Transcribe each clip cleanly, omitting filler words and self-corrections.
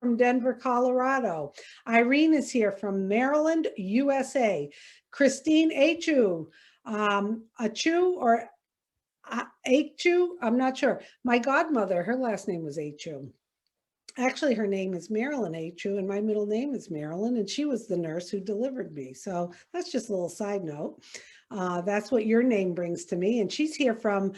from Denver, Colorado. Irene is here from Maryland, USA. Christine Achu, Achu or Achu, I'm not sure. My godmother, her last name was Achu. Actually, her name is Marilyn Achu, and my middle name is Marilyn, and she was the nurse who delivered me. So that's just a little side note. That's what your name brings to me. And she's here from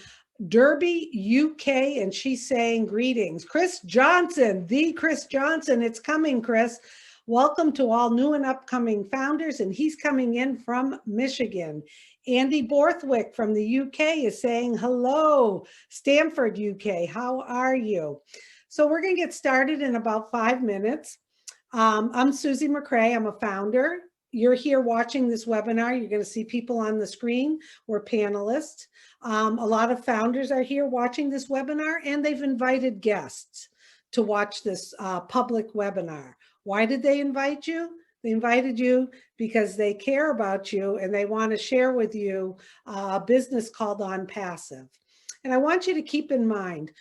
Derby, UK, and she's saying greetings. Chris Johnson, the Chris Johnson, it's coming, Chris. Welcome to all new and upcoming founders, and he's coming in from Michigan. Andy Borthwick from the UK is saying hello. Stamford, UK, how are you? So we're going to get started in about 5 minutes. I'm Susie McCrae. I'm a founder. You're here watching this webinar. You're going to see people on the screen. We're panelists. A lot of founders are here watching this webinar, and they've invited guests to watch this public webinar. Why did they invite you? They invited you because they care about you and they want to share with you a business called Onpassive. And I want you to keep in mind,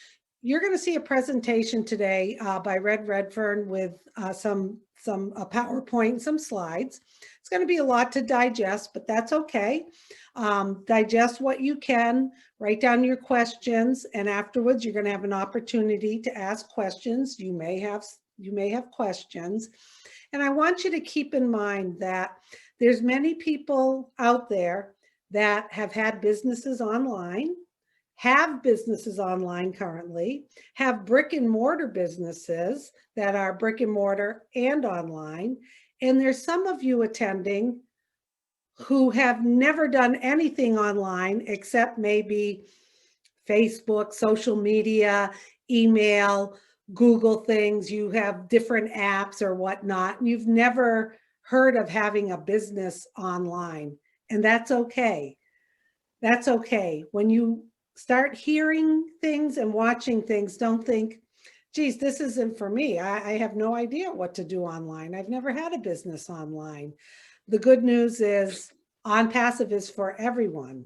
you're going to see a presentation today by Red Redfern with some PowerPoint, some slides. It's going to be a lot to digest, but that's okay. Digest what you can, write down your questions, and afterwards you're going to have an opportunity to ask questions. You may have questions. And I want you to keep in mind that there's many people out there that have had businesses online, have businesses online currently, have brick and mortar businesses that are brick and mortar and online. And there's some of you attending who have never done anything online except maybe Facebook, social media, email, Google things. You have different apps or whatnot, and you've never heard of having a business online. And that's okay. That's okay. When you start hearing things and watching things, don't think, geez, this isn't for me. I have no idea what to do online. I've never had a business online. The good news is Onpassive is for everyone.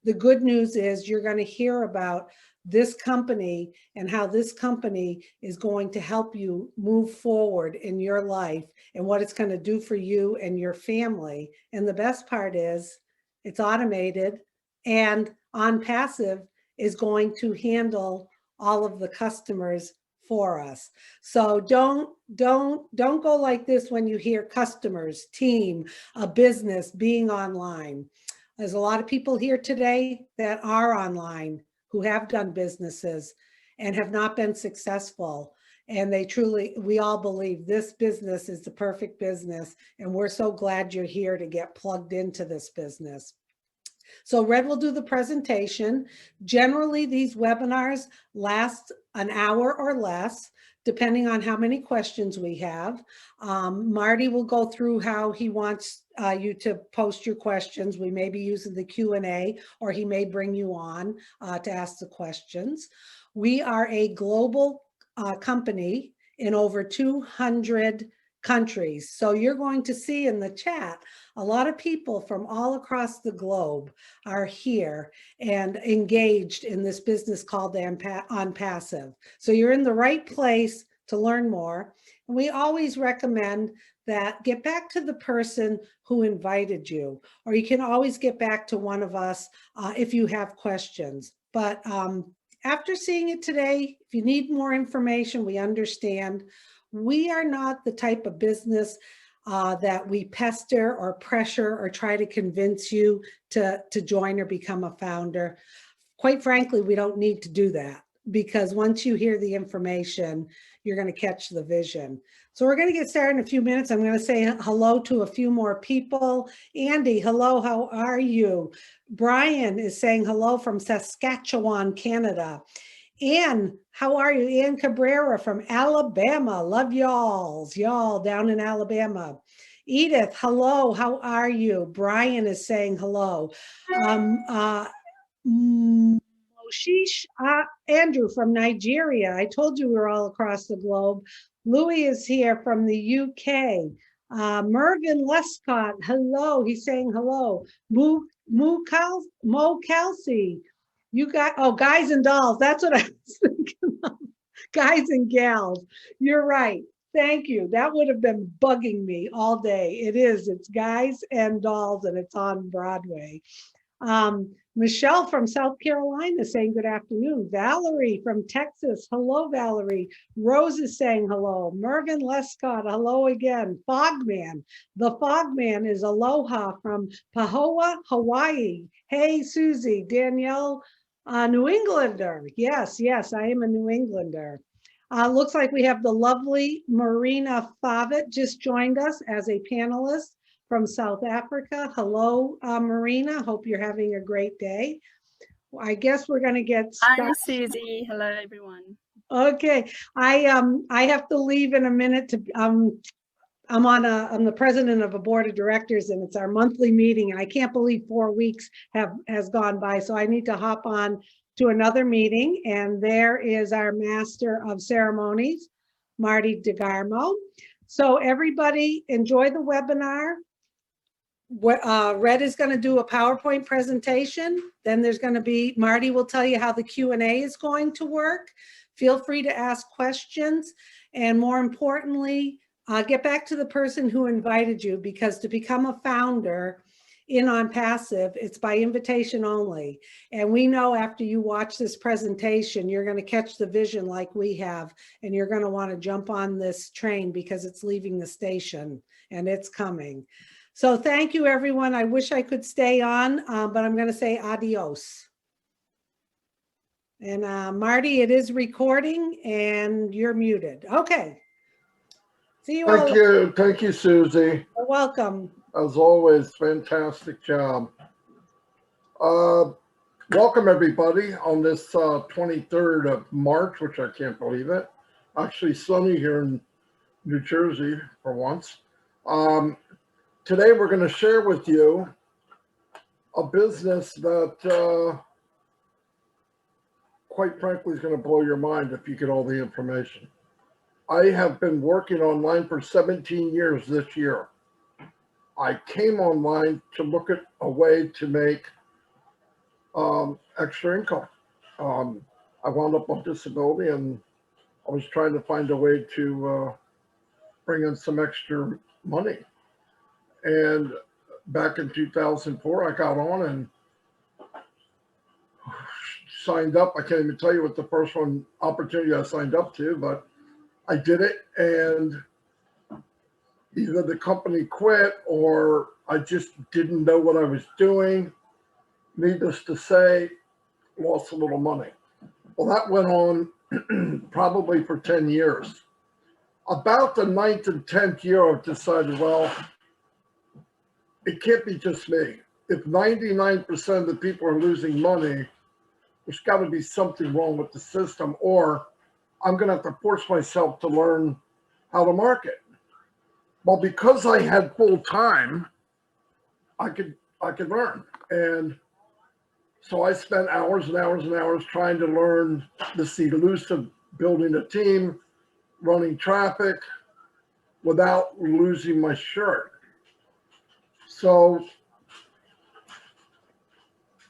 The good news is you're going to hear about this company and how this company is going to help you move forward in your life and what it's going to do for you and your family. And the best part is it's automated, and Onpassive is going to handle all of the customers for us. So don't go like this when you hear customers, team, a business being online. There's a lot of people here today that are online who have done businesses and have not been successful. And we all believe this business is the perfect business. And we're so glad you're here to get plugged into this business. So Red will do the presentation. Generally, these webinars last an hour or less, depending on how many questions we have. Marty will go through how he wants you to post your questions. We may be using the Q&A, or he may bring you on to ask the questions. We are a global company in over 200 countries. So you're going to see in the chat, a lot of people from all across the globe are here and engaged in this business called Onpassive. So you're in the right place to learn more. And we always recommend that get back to the person who invited you, or you can always get back to one of us if you have questions. But after seeing it today, if you need more information, we understand. We are not the type of business that we pester or pressure or try to convince you to join or become a founder. Quite frankly, we don't need to do that, because once you hear the information, you're going to catch the vision. So we're going to get started in a few minutes. I'm going to say hello to a few more people. Andy, hello, how are you? Brian is saying hello from Saskatchewan, Canada. Ann, how are you? Ann Cabrera from Alabama. Love y'all down in Alabama. Edith, hello, how are you? Brian is saying hello. Moshish Andrew from Nigeria. I told you we were all across the globe. Louis is here from the UK. Mervyn Lescott, hello. He's saying hello. Mo Kelsey. You got, oh, guys and dolls. That's what I was thinking of. Guys and gals. You're right. Thank you. That would have been bugging me all day. It is. It's Guys and Dolls, and it's on Broadway. Michelle from South Carolina saying good afternoon. Valerie from Texas. Hello, Valerie. Rose is saying hello. Mervyn Lescott, hello again. Fogman. The Fogman is aloha from Pahoa, Hawaii. Hey, Susie. Danielle, New Englander. Yes, yes, I am a New Englander. Looks like we have the lovely Marina Favit just joined us as a panelist from South Africa. Hello, Marina. Hope you're having a great day. I guess we're going to get started. Hi, Susie. Hello, everyone. Okay, I have to leave in a minute to I'm the president of a board of directors, and it's our monthly meeting, and I can't believe 4 weeks has gone by, so I need to hop on to another meeting. And there is our master of ceremonies, Marty DeGarmo. So everybody enjoy the webinar. Red is going to do a PowerPoint presentation. Then there's going to be, Marty will tell you how the Q&A is going to work. Feel free to ask questions. And more importantly, get back to the person who invited you, because to become a founder in Onpassive, it's by invitation only. And we know after you watch this presentation, you're going to catch the vision like we have, and you're going to want to jump on this train because it's leaving the station and it's coming. So thank you, everyone. I wish I could stay on, but I'm going to say adios. And Marty, it is recording and you're muted. Okay. See you all. Thank you. Thank you, Susie. You're welcome. As always, fantastic job. Welcome, everybody, on this 23rd of March, which I can't believe it. Actually sunny here in New Jersey for once. Today, we're going to share with you a business that, quite frankly, is going to blow your mind if you get all the information. I have been working online for 17 years this year. I came online to look at a way to make extra income. I wound up on disability, and I was trying to find a way to bring in some extra money. And back in 2004, I got on and signed up. I can't even tell you what the first one opportunity I signed up to, but I did it, and either the company quit or I just didn't know what I was doing. Needless to say, lost a little money. Well, that went on probably for 10 years. About the 9th and 10th year, I decided, well, it can't be just me. If 99% of the people are losing money, there's got to be something wrong with the system, or I'm going to have to force myself to learn how to market. Well, because I had full time, I could learn. And so I spent hours and hours and hours trying to learn the elusive building a team, running traffic without losing my shirt. So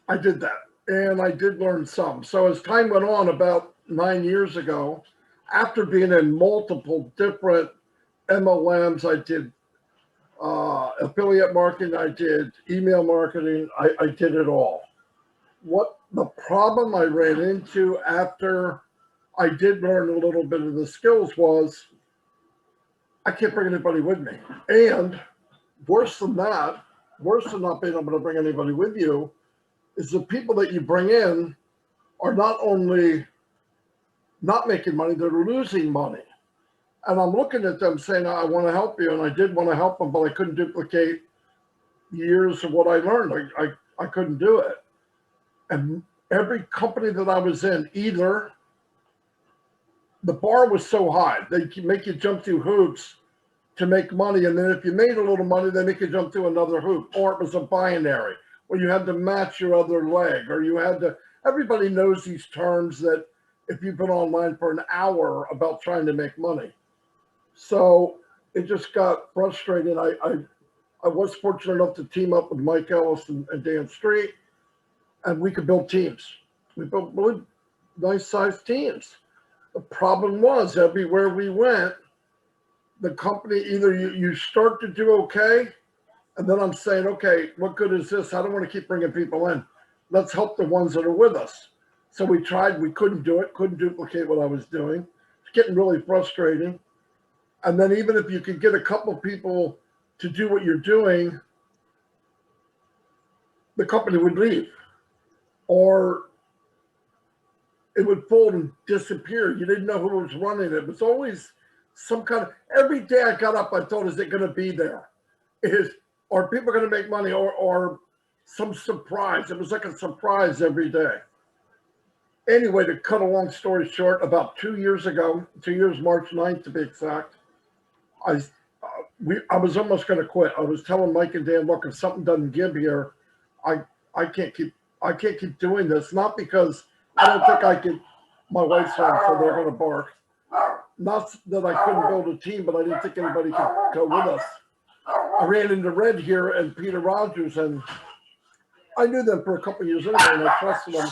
I did that, and I did learn some. So as time went on, about 9 years ago, after being in multiple different MLMs, I did affiliate marketing, I did email marketing, I did it all. What the problem I ran into after I did learn a little bit of the skills was I can't bring anybody with me. And worse than that, worse than not being able to bring anybody with you, is the people that you bring in are not only not making money, they're losing money. And I'm looking at them saying, I want to help you. And I did want to help them, but I couldn't duplicate years of what I learned. I couldn't do it. And every company that I was in, either the bar was so high, they make you jump through hoops to make money. And then if you made a little money, they make you jump through another hoop. Or it was a binary where you had to match your other leg, or you had to, everybody knows these terms that if you've been online for an hour about trying to make money. So it just got frustrating. I was fortunate enough to team up with Mike Ellis and Dan Street, and we could build teams. We built really nice sized teams. The problem was everywhere we went, the company, either you start to do okay, and then I'm saying, okay, what good is this? I don't want to keep bringing people in. Let's help the ones that are with us. So we tried, we couldn't do it, couldn't duplicate what I was doing. It's getting really frustrating. And then even if you could get a couple people to do what you're doing, the company would leave, or it would fold and disappear. You didn't know who was running it. It was always some kind of, every day I got up, I thought, is it going to be there? Are people going to make money, or some surprise? It was like a surprise every day. Anyway, to cut a long story short, about 2 years ago, 2 years, March 9th to be exact, I was almost going to quit. I was telling Mike and Dan, look, if something doesn't give here, I can't keep doing this. Not because I don't think I could. My wife's home, so they're going to bark. Not that I couldn't build a team, but I didn't think anybody could go with us. I ran into Red here and Peter Rogers, and I knew them for a couple of years anyway, and I trusted them.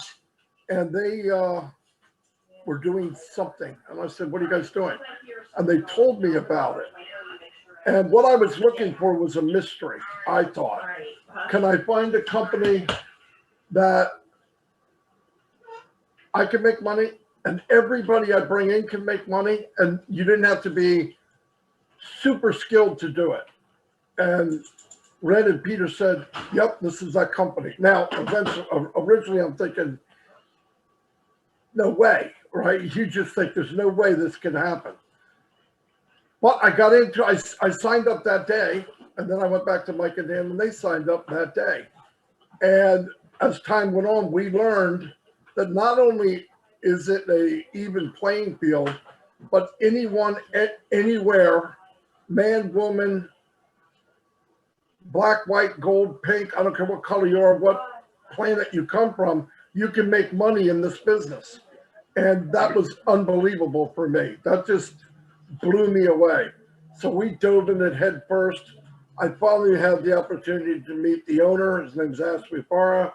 And they were doing something. And I said, what are you guys doing? And they told me about it. And what I was looking for was a mystery, I thought. Can I find a company that I can make money and everybody I bring in can make money, and you didn't have to be super skilled to do it? And Red and Peter said, yep, this is that company. Now, originally I'm thinking, no way, right? You just think there's no way this can happen. But I got into, I signed up that day, and then I went back to Mike and Dan, and they signed up that day. And as time went on, we learned that not only is it a even playing field, but anyone anywhere, man, woman, black, white, gold, pink, I don't care what color you are, what planet you come from, you can make money in this business. And that was unbelievable for me. That just blew me away. So we dove in it head first. I finally had the opportunity to meet the owner. His name's Ashley Farah.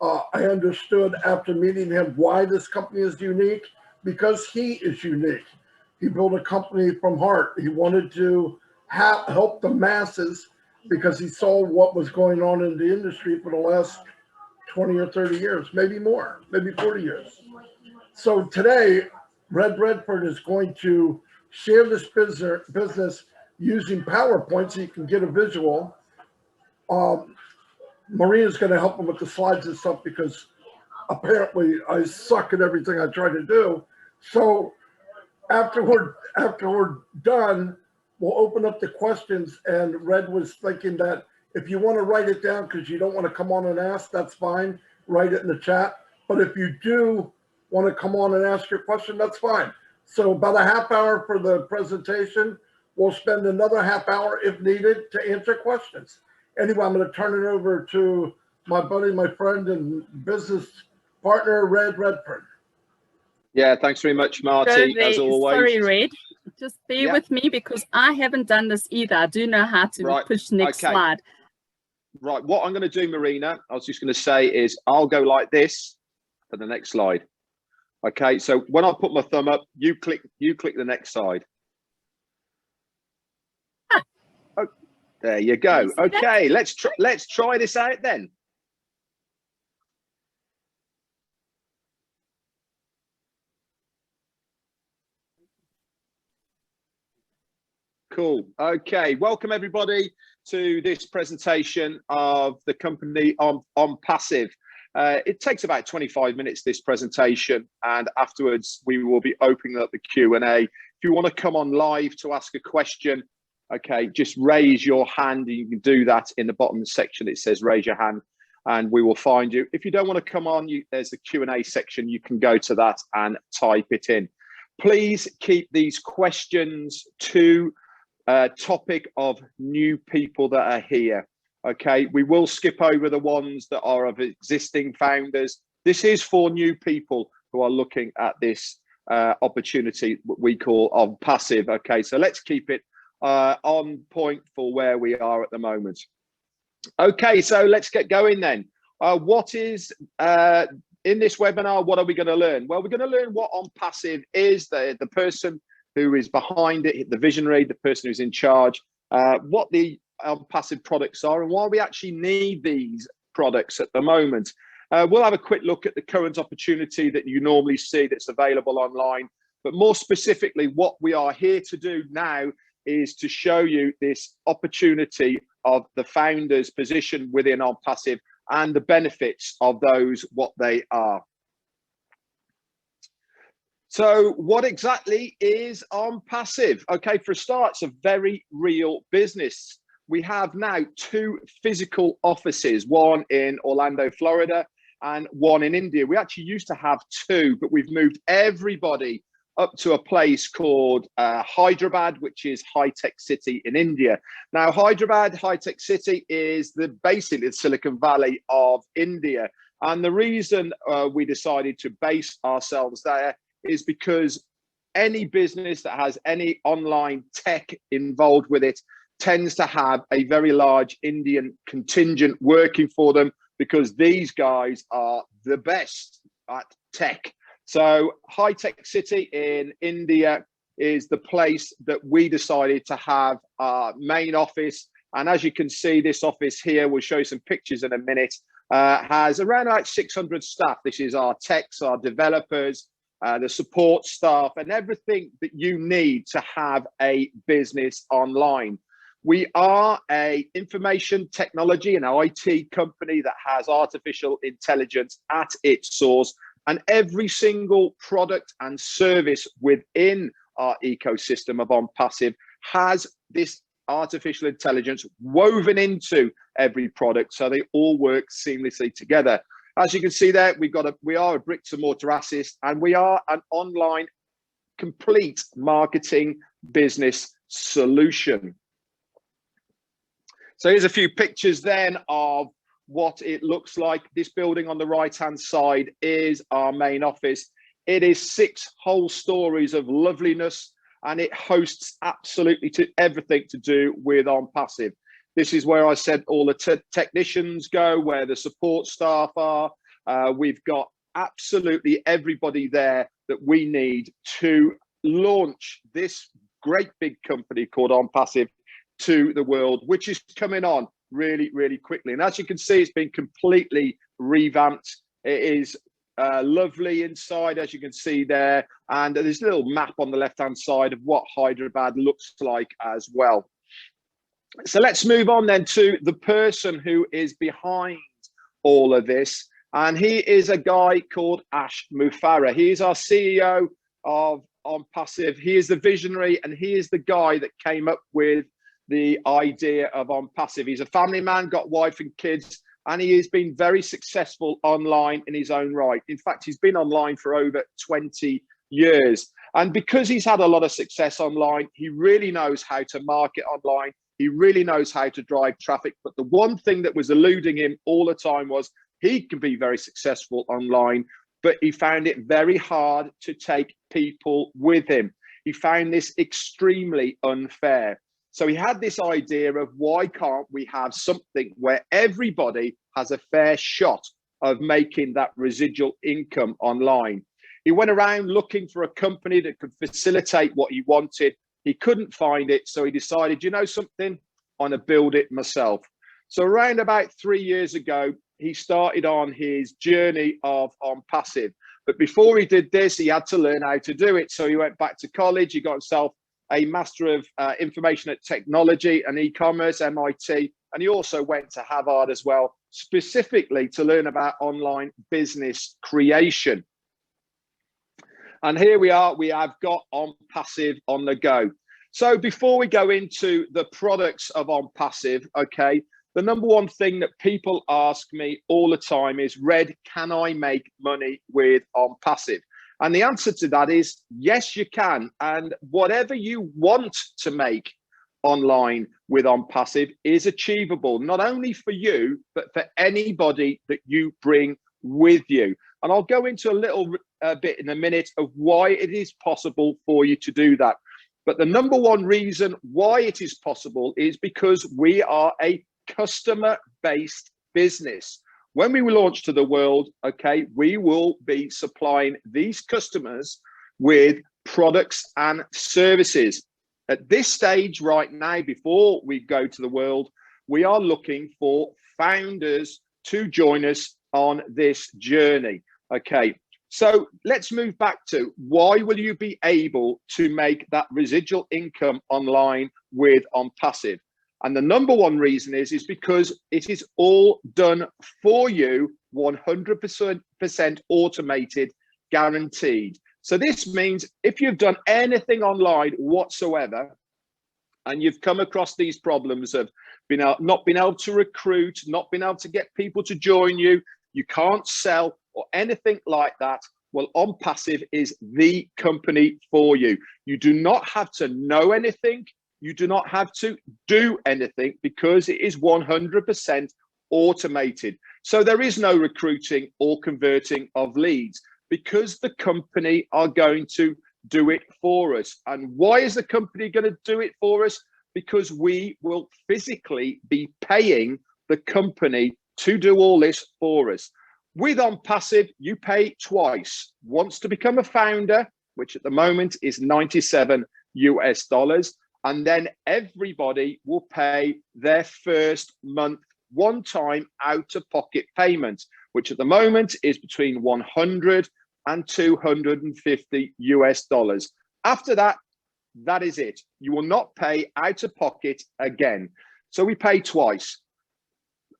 I understood after meeting him why this company is unique, because he is unique. He built a company from heart. He wanted to help the masses because he saw what was going on in the industry for the last 20 or 30 years, maybe more, maybe 40 years. So today, Red Redford is going to share this business using PowerPoint so you can get a visual. Maria's going to help him with the slides and stuff because apparently I suck at everything I try to do. So after we're done, we'll open up the questions. And Red was thinking that if you want to write it down because you don't want to come on and ask, that's fine. Write it in the chat. But if you do want to come on and ask your question, that's fine. So about a half hour for the presentation. We'll spend another half hour if needed to answer questions. Anyway, I'm going to turn it over to my buddy, my friend, and business partner, Red Redford. Yeah, thanks very much, Marty, as always. Sorry, Red. Just bear with me because I haven't done this either. I do know how to push next slide. Right, what I'm going to do, Marina, I was just going to say is I'll go like this for the next slide. Okay, so when I put my thumb up, you click the next side. Oh, there you go. Okay, let's try this out then. Cool. Okay, welcome everybody to this presentation of the company Onpassive. It takes about 25 minutes, this presentation, and afterwards we will be opening up the Q&A. If you want to come on live to ask a question, okay, just raise your hand. You can do that in the bottom section. It says raise your hand and we will find you. If you don't want to come on, there's the Q&A section. You can go to that and type it in. Please keep these questions to topic of new people that are here. Okay, we will skip over the ones that are of existing founders. This is for new people who are looking at this opportunity, what we call Onpassive. Okay, so let's keep it on point for where we are at the moment. Okay, so let's get going then. What is in this webinar? What are we going to learn? Well, we're going to learn what Onpassive is. The person who is behind it, the visionary, the person who's in charge, what the Onpassive products are and why we actually need these products at the moment. We'll have a quick look at the current opportunity that you normally see that's available online, but more specifically, what we are here to do now is to show you this opportunity of the founder's position within Onpassive and the benefits of those, what they are. So what exactly is Onpassive? Okay, for a start, it's a very real business. We have now 2 physical offices, one in Orlando, Florida, and one in India. We actually used to have 2, but we've moved everybody up to a place called Hyderabad, which is high-tech city in India. Now, Hyderabad, high-tech city, is basically the Silicon Valley of India. And the reason we decided to base ourselves there is because any business that has any online tech involved with it tends to have a very large Indian contingent working for them, because these guys are the best at tech. So High Tech City in India is the place that we decided to have our main office. And as you can see, this office here, we'll show you some pictures in a minute, has around like 600 staff. This is our techs, our developers, the support staff, and everything that you need to have a business online. We are an information technology and IT company that has artificial intelligence at its source, and every single product and service within our ecosystem of Onpassive has this artificial intelligence woven into every product, so they all work seamlessly together. As you can see there, we are a bricks and mortar asset, and we are an online complete marketing business solution. So here's a few pictures then of what it looks like. This building on the right-hand side is our main office. It is 6 whole stories of loveliness, and it hosts absolutely to everything to do with Onpassive. This is where I said all the technicians go, where the support staff are. We've got absolutely everybody there that we need to launch this great big company called Onpassive to the world, which is coming on really, really quickly. And as you can see, it's been completely revamped. It is lovely inside, as you can see there. And there's a little map on the left-hand side of what Hyderabad looks like as well. So let's move on then to the person who is behind all of this. And he is a guy called Ash Mufareh. He is our CEO of Onpassive. He is the visionary, and he is the guy that came up with the idea of Onpassive. He's a family man, got wife and kids, and he has been very successful online in his own right. In fact, he's been online for over 20 years. And because he's had a lot of success online, he really knows how to market online. He really knows how to drive traffic. But the one thing that was eluding him all the time was he can be very successful online, but he found it very hard to take people with him. He found this extremely unfair. So he had this idea of, why can't we have something where everybody has a fair shot of making that residual income online? He went around looking for a company that could facilitate what he wanted. He couldn't find it. So he decided, you know something, I'm going to build it myself. So around about 3 years ago, he started on his journey of Onpassive. But before he did this, he had to learn how to do it. So he went back to college. He got himself a Master of Information at Technology and E-commerce, MIT. And he also went to Harvard as well, specifically to learn about online business creation. And here we are, we have got Onpassive on the go. So before we go into the products of Onpassive, okay, the number one thing that people ask me all the time is, Red, can I make money with Onpassive? And the answer to that is, yes, you can. And whatever you want to make online with Onpassive is achievable, not only for you, but for anybody that you bring with you. And I'll go into a little bit in a minute of why it is possible for you to do that. But the number one reason why it is possible is because we are a customer-based business. When we launch to the world, okay, we will be supplying these customers with products and services. At this stage right now, before we go to the world, we are looking for founders to join us on this journey. Okay, so let's move back to why will you be able to make that residual income online with Onpassive? And the number one reason is because it is all done for you, 100% automated, guaranteed. So this means if you've done anything online whatsoever, and you've come across these problems of not being able to recruit, not being able to get people to join you, you can't sell or anything like that, well, Onpassive is the company for you. You do not have to know anything. You do not have to do anything because it is 100% automated. So there is no recruiting or converting of leads because the company are going to do it for us. And why is the company going to do it for us? Because we will physically be paying the company to do all this for us. With Onpassive, you pay twice. Once to become a founder, which at the moment is $97 US, and then everybody will pay their first month one-time out-of-pocket payment, which at the moment is between $100 and $250 US. After that, that is it. You will not pay out of pocket again. So we pay twice.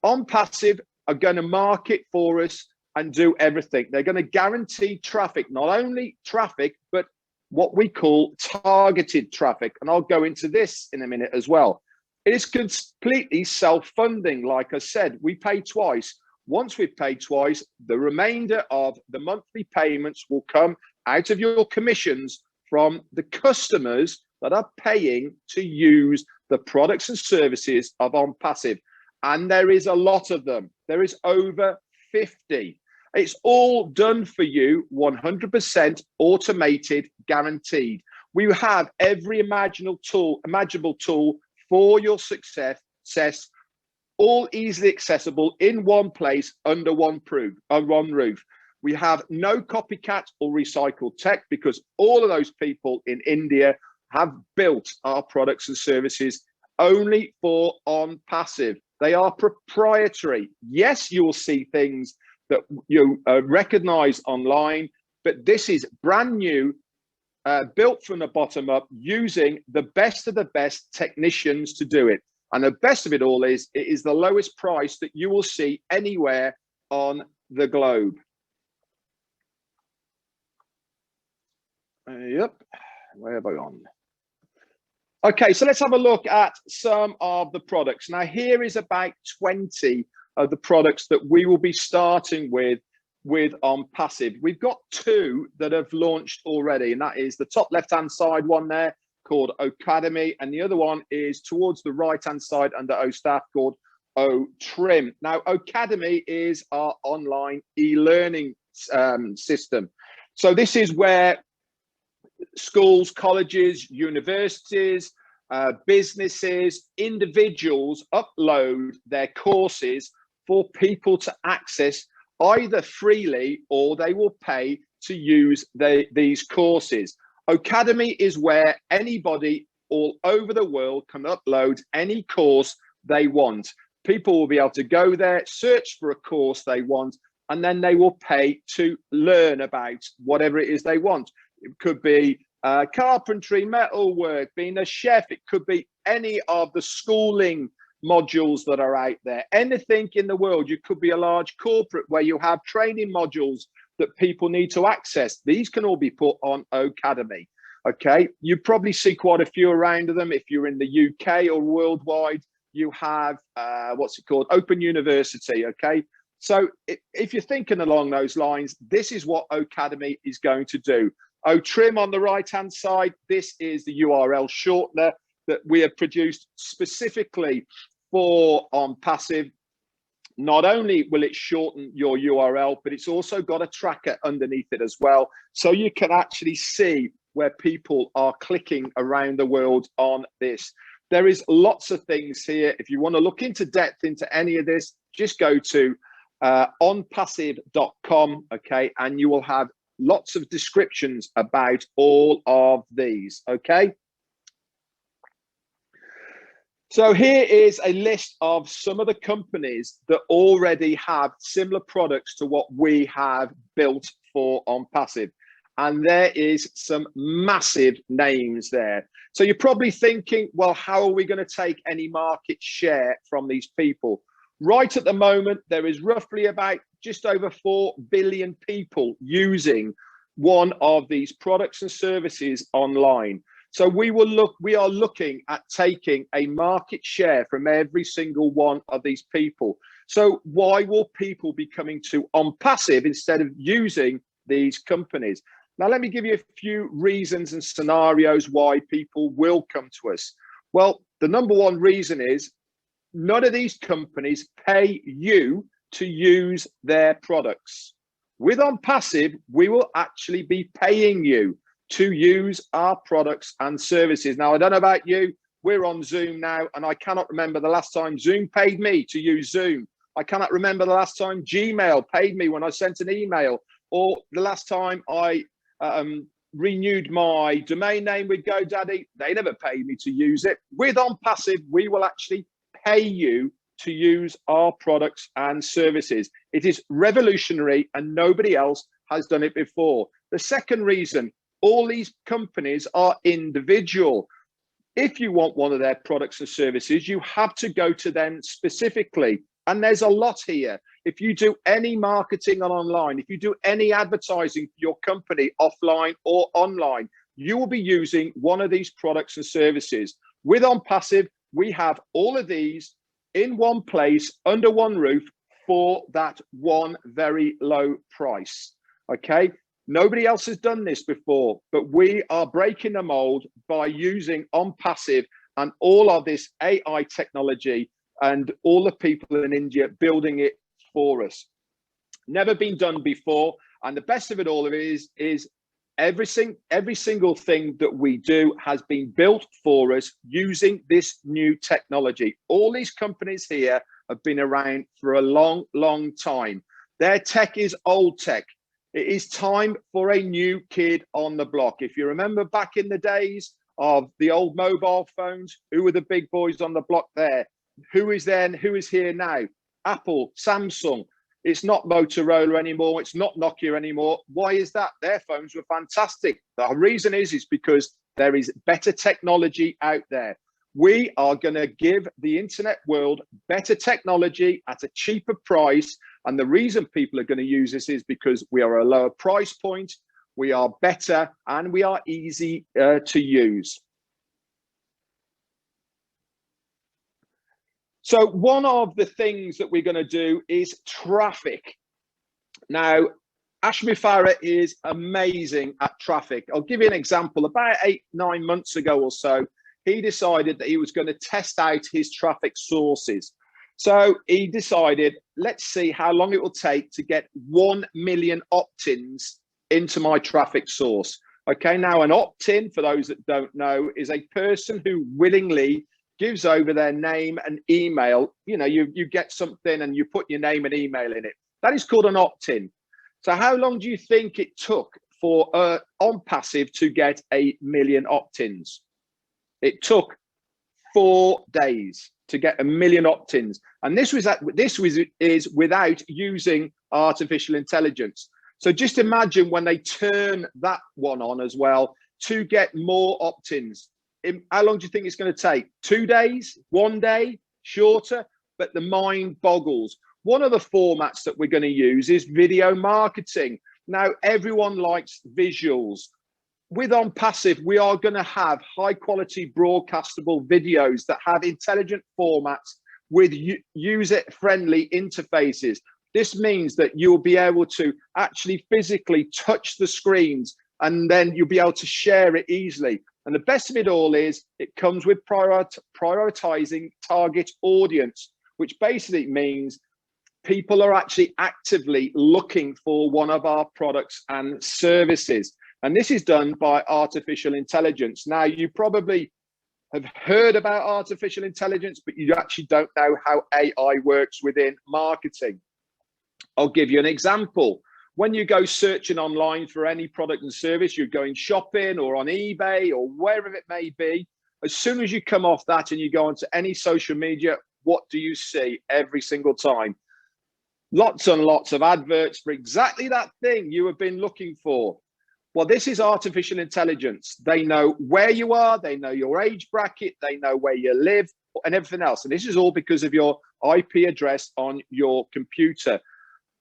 Onpassive are going to market for us and do everything. They're going to guarantee traffic, not only traffic, but what we call targeted traffic. And I'll go into this in a minute as well. It is completely self-funding. Like I said, we pay twice. Once we've paid twice, the remainder of the monthly payments will come out of your commissions from the customers that are paying to use the products and services of Onpassive. And there is a lot of them. There is over 50. It's all done for you, 100% automated, guaranteed. We have every imaginable tool for your success, all easily accessible in one place under one roof. We have no copycat or recycled tech because all of those people in India have built our products and services only for Onpassive. They are proprietary. Yes, you will see things that you recognize online, but this is brand new, built from the bottom up, using the best of the best technicians to do it. And the best of it all is, it is the lowest price that you will see anywhere on the globe. Yep, where have I gone? Okay, so let's have a look at some of the products. Now, here is about 20 of the products that we will be starting with Onpassive. We've got 2 that have launched already, and that is the top left-hand side one there called Academy, and the other one is towards the right-hand side under OStaff called Trim. Now, Academy is our online e-learning system. So this is where schools, colleges, universities, businesses, individuals upload their courses for people to access either freely or they will pay to use these courses. Academy is where anybody all over the world can upload any course they want. People will be able to go there, search for a course they want, and then they will pay to learn about whatever it is they want. It could be carpentry, metalwork, being a chef. It could be any of the schooling modules that are out there. Anything in the world. You could be a large corporate where you have training modules that people need to access. These can all be put on Academy. Okay, you probably see quite a few around them. If you're in the UK or worldwide, you have what's it called? Open University. Okay, so if you're thinking along those lines, this is what Academy is going to do. Trim on the right hand side, this is the URL shortener that we have produced specifically for Onpassive. Not only will it shorten your URL, but it's also got a tracker underneath it as well, so you can actually see where people are clicking around the world on this. There is lots of things here. If you want to look into depth into any of this, just go to onpassive.com, okay, and you will have lots of descriptions about all of these, okay? So here is a list of some of the companies that already have similar products to what we have built for Onpassive. And there is some massive names there. So you're probably thinking, well, how are we going to take any market share from these people? Right at the moment, there is roughly about just over 4 billion people using one of these products and services online. So we are looking at taking a market share from every single one of these people. So why will people be coming to Onpassive instead of using these companies? Now, let me give you a few reasons and scenarios why people will come to us. Well, the number one reason is none of these companies pay you to use their products. With Onpassive, we will actually be paying you to use our products and services. Now, I don't know about you, we're on Zoom now, and I cannot remember the last time Zoom paid me to use Zoom. I cannot remember the last time Gmail paid me when I sent an email, or the last time I renewed my domain name with GoDaddy. They never paid me to use it. With Onpassive, we will actually pay you to use our products and services. It is revolutionary and nobody else has done it before. The second reason, all these companies are individual. If you want one of their products and services, you have to go to them specifically. And there's a lot here. If you do any marketing on online, if you do any advertising for your company offline or online, you will be using one of these products and services. With Onpassive, we have all of these in one place, under one roof, for that one very low price, okay? Nobody else has done this before, but we are breaking the mold by using Onpassive and all of this AI technology and all the people in India building it for us. Never been done before. And the best of it all is every single thing that we do has been built for us using this new technology. All these companies here have been around for a long, long time. Their tech is old tech. It is time for a new kid on the block. If you remember back in the days of the old mobile phones, who were the big boys on the block there? Who is there and who is here now? Apple, Samsung. It's not Motorola anymore. It's not Nokia anymore. Why is that? Their phones were fantastic. The reason is because there is better technology out there. We are going to give the internet world better technology at a cheaper price. And the reason people are going to use this is because we are a lower price point, we are better, and we are easy to use. So one of the things that we're going to do is traffic. Now, Ashmi Farah is amazing at traffic. I'll give you an example. About 8-9 months ago or so, he decided that he was going to test out his traffic sources. So he decided, let's see how long it will take to get 1 million opt-ins into my traffic source. Okay, now an opt-in, for those that don't know, is a person who willingly gives over their name and email. You know, you get something and you put your name and email in it. That is called an opt-in. So how long do you think it took for Onpassive to get 1 million opt-ins? It took 4 days to get 1 million opt-ins, and this is without using artificial intelligence. So just imagine when they turn that one on as well to get more opt-ins. How long do you think it's going to take? 2 days? 1 day? Shorter? But the mind boggles. One of the formats that we're going to use is video marketing. Now, everyone likes visuals. With Onpassive, we are going to have high quality broadcastable videos that have intelligent formats with user-friendly interfaces. This means that you'll be able to actually physically touch the screens, and then you'll be able to share it easily. And the best of it all is it comes with prioritizing target audience, which basically means people are actually actively looking for one of our products and services. And this is done by artificial intelligence. Now, you probably have heard about artificial intelligence, but you actually don't know how AI works within marketing. I'll give you an example. When you go searching online for any product and service, you're going shopping or on eBay or wherever it may be, as soon as you come off that and you go onto any social media, what do you see every single time? Lots and lots of adverts for exactly that thing you have been looking for. Well, this is artificial intelligence. They know where you are, they know your age bracket, they know where you live and everything else. And this is all because of your IP address on your computer.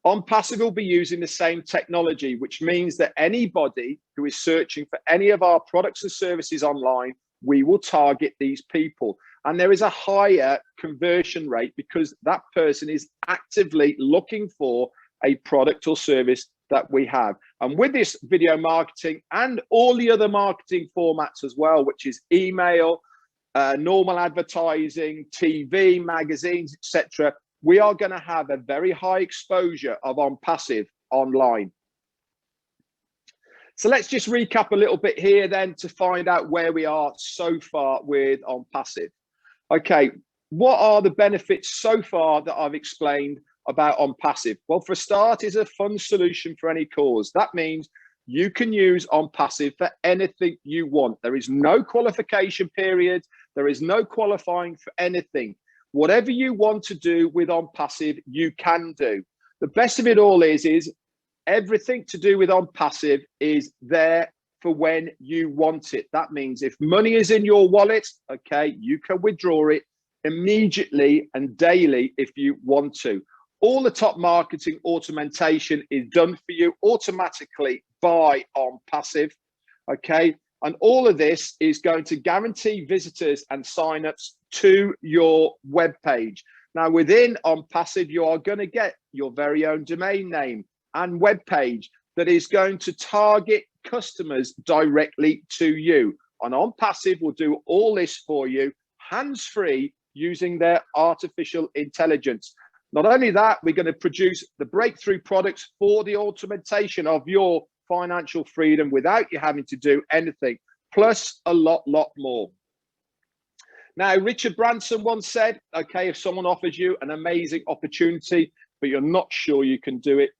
Onpassive will be using the same technology, which means that anybody who is searching for any of our products and services online, we will target these people. And there is a higher conversion rate because that person is actively looking for a product or service that we have. And with this video marketing and all the other marketing formats as well, which is email, normal advertising, TV, magazines, etc., we are going to have a very high exposure of Onpassive online. So let's just recap a little bit here then to find out where we are so far with Onpassive. Okay, what are the benefits so far that I've explained about Onpassive? Well, for a start, it's a fun solution for any cause. That means you can use Onpassive for anything you want. There is no qualification period. There is no qualifying for anything. Whatever you want to do with Onpassive, you can do. The best of it all is everything to do with Onpassive is there for when you want it. That means if money is in your wallet, okay, you can withdraw it immediately and daily if you want to. All the top marketing automation is done for you automatically by Onpassive, okay? And all of this is going to guarantee visitors and signups to your web page. Now, within Onpassive, you are going to get your very own domain name and web page that is going to target customers directly to you. And Onpassive will do all this for you hands-free using their artificial intelligence. Not only that, we're going to produce the breakthrough products for the automation of your financial freedom without you having to do anything, plus a lot more. Now, Richard Branson once said, okay, if someone offers you an amazing opportunity, but you're not sure you can do it,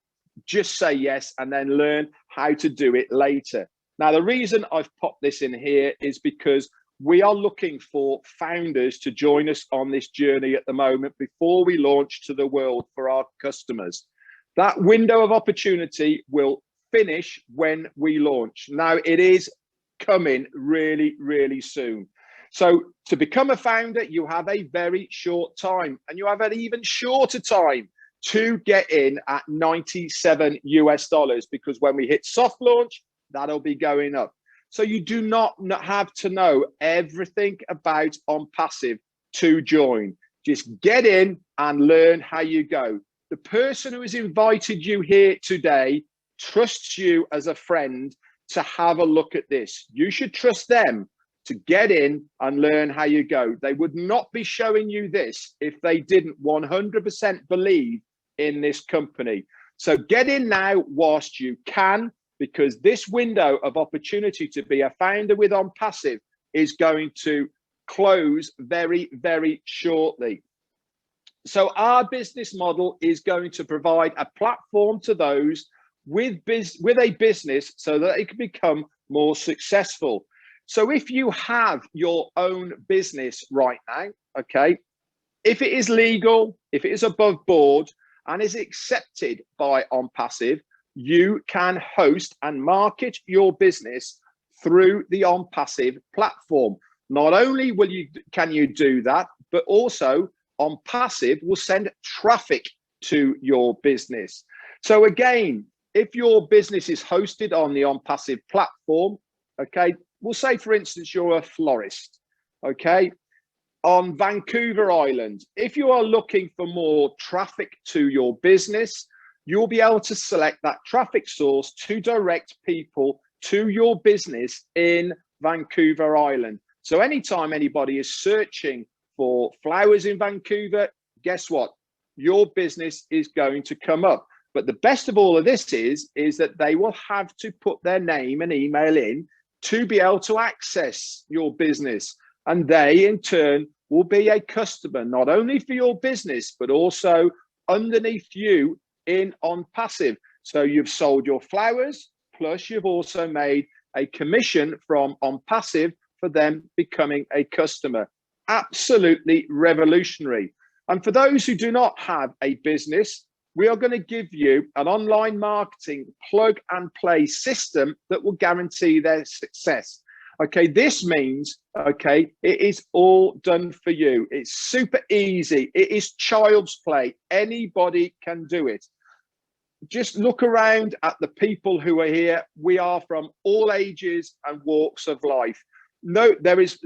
just say yes and then learn how to do it later. Now, the reason I've popped this in here is because we are looking for founders to join us on this journey at the moment before we launch to the world for our customers. That window of opportunity will finish when we launch. Now, it is coming really soon. So to become a founder, you have a very short time, and you have an even shorter time to get in at $97 US, because when we hit soft launch, that'll be going up. So you do not have to know everything about Onpassive to join. Just get in and learn how you go. The person who has invited you here today trusts you as a friend to have a look at this. You should trust them to get in and learn how you go. They would not be showing you this if they didn't 100% believe in this company. So get in now whilst you can, because this window of opportunity to be a founder with Onpassive is going to close very shortly. So our business model is going to provide a platform to those with a business so that it can become more successful. So if you have your own business right now, okay, if it is legal, if it is above board and is accepted by Onpassive, you can host and market your business through the Onpassive platform. Not only can you do that, but also Onpassive will send traffic to your business. So again, if your business is hosted on the Onpassive platform, okay, we'll say, for instance, you're a florist, okay, on Vancouver Island. If you are looking for more traffic to your business, you'll be able to select that traffic source to direct people to your business in Vancouver Island. So anytime anybody is searching for flowers in Vancouver, guess what? Your business is going to come up. But the best of all of this is that they will have to put their name and email in to be able to access your business. And they, in turn, will be a customer, not only for your business, but also underneath you in Onpassive. So you've sold your flowers, plus you've also made a commission from Onpassive for them becoming a customer. Absolutely revolutionary. And for those who do not have a business, we are going to give you an online marketing plug and play system that will guarantee their success. Okay, this means, okay, it is all done for you. It's super easy. It is child's play. Anybody can do it. Just look around at the people who are here. We are from all ages and walks of life. No, there is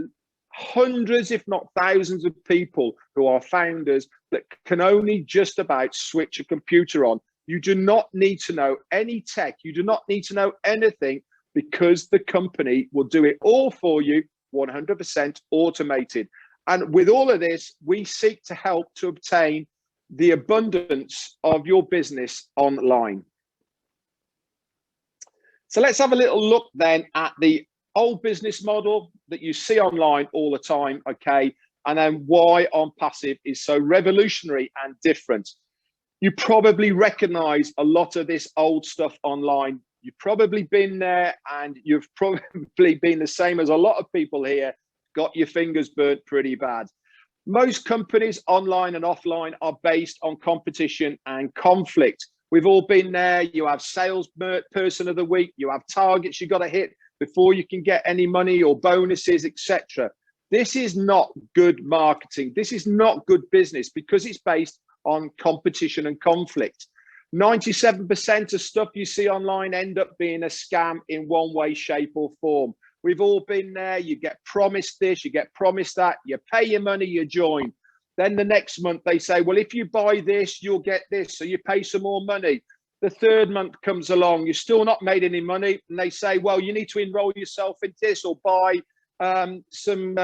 hundreds, if not thousands of people who are founders that can only just about switch a computer on. You do not need to know any tech. You do not need to know anything, because the company will do it all for you, 100% automated. And with all of this, we seek to help to obtain the abundance of your business online. So let's have a little look then at the old business model that you see online all the time, okay, and then why Onpassive is so revolutionary and different. You probably recognize a lot of this old stuff online. You've probably been there, and you've probably been the same as a lot of people here, got your fingers burnt pretty bad. Most companies, online and offline, are based on competition and conflict. We've all been there. You have sales person of the week, you have targets you got to hit before you can get any money or bonuses, etc. This is not good marketing. This is not good business, because it's based on competition and conflict. 97% of stuff you see online end up being a scam in one way, shape or form. We've all been there. You get promised this, you get promised that, you pay your money, you join. Then the next month they say, well, if you buy this, you'll get this. So you pay some more money. The third month comes along, you're still not made any money. And they say, well, you need to enroll yourself in this or buy some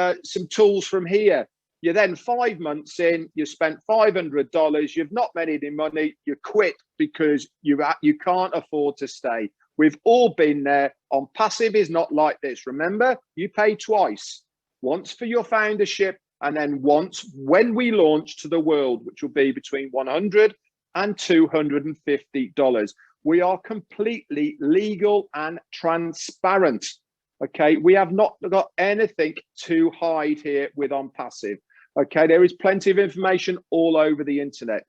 tools from here. You're then 5 months in, you spent $500, you've not made any money, you quit because you can't afford to stay. We've all been there. Onpassive is not like this. Remember, you pay twice, once for your foundership, and then once when we launch to the world, which will be between $100 and $250. We are completely legal and transparent. Okay, we have not got anything to hide here with Onpassive. Okay, there is plenty of information all over the internet.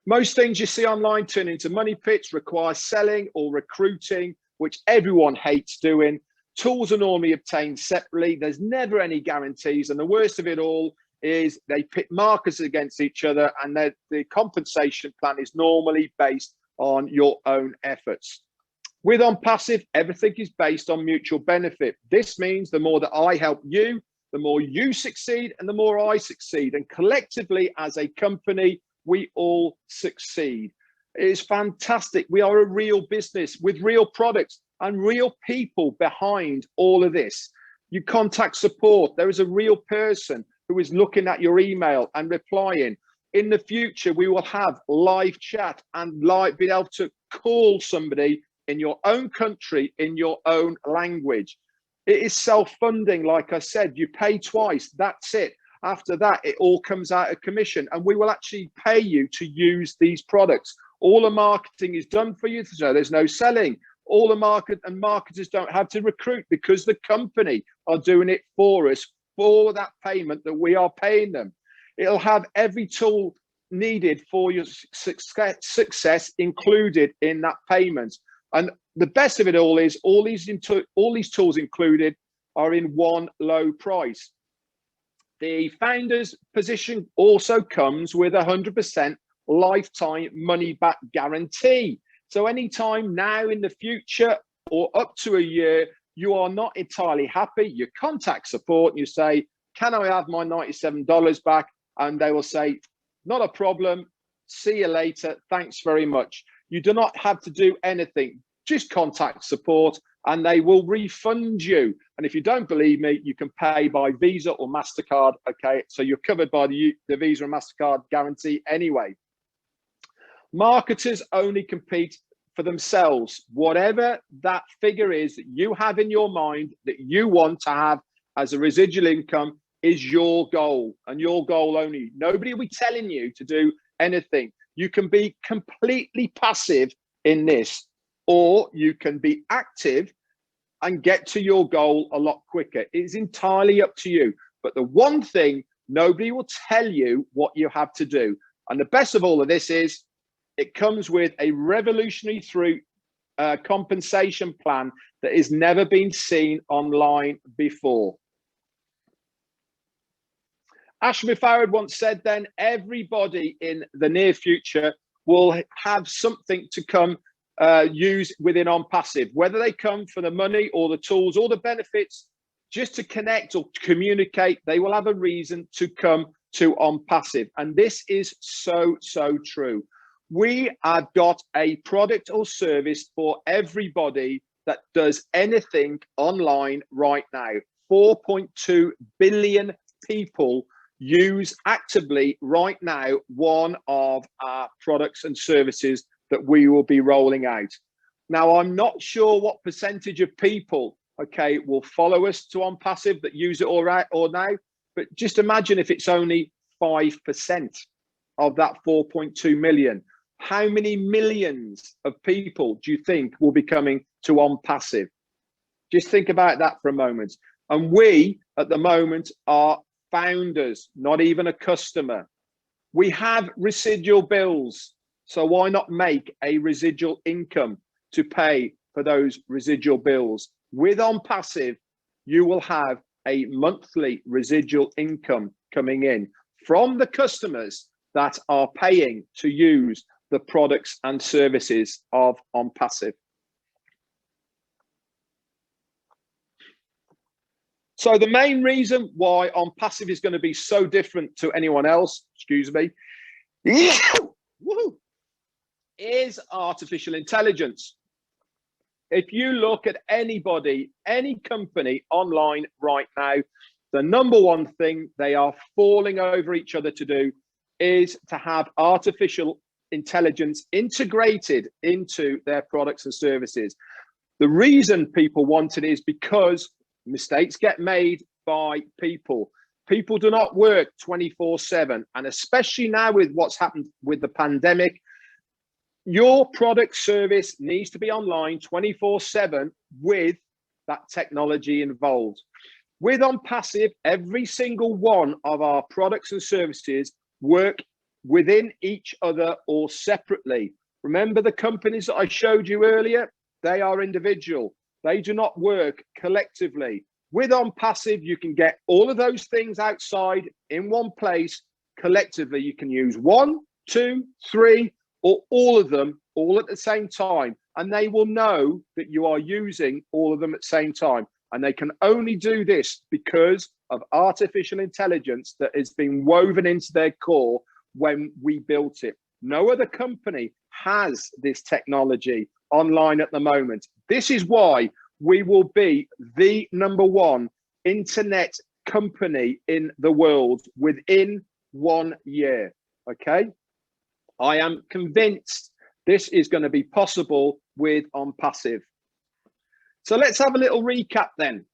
Most things you see online turn into money pits, require selling or recruiting, which everyone hates doing. Tools are normally obtained separately. There's never any guarantees. And the worst of it all is they pit marketers against each other, and the compensation plan is normally based on your own efforts. With Onpassive, everything is based on mutual benefit. This means the more that I help you, the more you succeed and the more I succeed. And collectively as a company, we all succeed. It is fantastic. We are a real business with real products and real people behind all of this. You contact support. There is a real person who is looking at your email and replying. In the future, we will have live chat and being able to call somebody in your own country, in your own language. It is self-funding. Like I said, you pay twice, that's it. After that, it all comes out of commission, and we will actually pay you to use these products. All the marketing is done for you, so there's no selling. All the marketers don't have to recruit, because the company are doing it for us for that payment that we are paying them. It'll have every tool needed for your success included in that payment. And the best of it all is all these tools included are in one low price. The founder's position also comes with 100% lifetime money back guarantee. So anytime now in the future or up to a year, you are not entirely happy, you contact support and you say, can I have my $97 back? And they will say, not a problem. See you later. Thanks very much. You do not have to do anything. Just contact support and they will refund you. And if you don't believe me, you can pay by Visa or MasterCard. Okay, so you're covered by the Visa and MasterCard guarantee anyway. Marketers only compete for themselves. Whatever that figure is that you have in your mind that you want to have as a residual income is your goal and your goal only. Nobody will be telling you to do anything. You can be completely passive in this, or you can be active and get to your goal a lot quicker. It's entirely up to you. But the one thing, nobody will tell you what you have to do. And the best of all of this is it comes with a revolutionary compensation plan that has never been seen online before. Ashmi Farad once said then, everybody in the near future will have something to come use within Onpassive, whether they come for the money or the tools or the benefits, just to connect or communicate, they will have a reason to come to Onpassive. And this is so, so true. We have got a product or service for everybody that does anything online right now. 4.2 billion people use actively right now one of our products and services that we will be rolling out. Now, I'm not sure what percentage of people, okay, will follow us to Onpassive that use it all right or now, but just imagine if it's only 5% of that 4.2 million. How many millions of people do you think will be coming to Onpassive? Just think about that for a moment. And we, at the moment, are founders, not even a customer. We have residual bills, so why not make a residual income to pay for those residual bills? With Onpassive, you will have a monthly residual income coming in from the customers that are paying to use the products and services of Onpassive. So the main reason why Onpassive is going to be so different to anyone else, excuse me, is artificial intelligence. If you look at anybody, any company online right now, the number one thing they are falling over each other to do is to have artificial intelligence integrated into their products and services. The reason people want it is because mistakes get made by people. People do not work 24/7, and especially now with what's happened with the pandemic, your product service needs to be online 24/7 with that technology involved. With Onpassive, every single one of our products and services work within each other or separately. Remember the companies that I showed you earlier? They are individual. They do not work collectively. With Onpassive, you can get all of those things outside in one place. Collectively, you can use 1, 2, 3, or all of them all at the same time. And they will know that you are using all of them at the same time. And they can only do this because of artificial intelligence that has been woven into their core when we built it. No other company has this technology online at the moment. This is why we will be the #1 internet company in the world within 1 year. Okay, I am convinced this is going to be possible with Onpassive. So let's have a little recap then.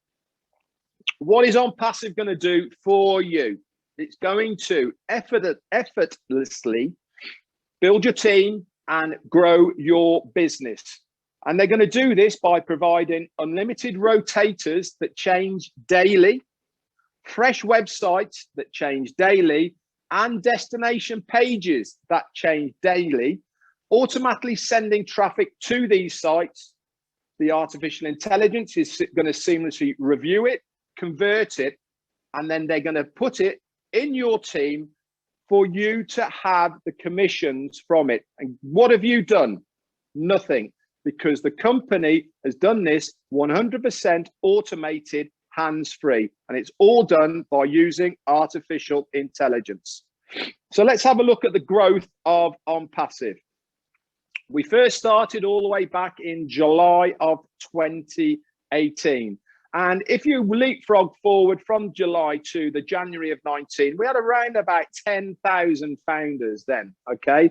What is Onpassive going to do for you? It's going to effortlessly build your team and grow your business. And they're going to do this by providing unlimited rotators that change daily, fresh websites that change daily, and destination pages that change daily, automatically sending traffic to these sites. The artificial intelligence is going to seamlessly review it, convert it, and then they're going to put it in your team for you to have the commissions from it. And what have you done? Nothing, because the company has done this 100% automated, hands-free, and it's all done by using artificial intelligence. So let's have a look at the growth of Onpassive. We first started all the way back in July of 2018. And if you leapfrog forward from July to the January of 19, we had around about 10,000 founders then, okay?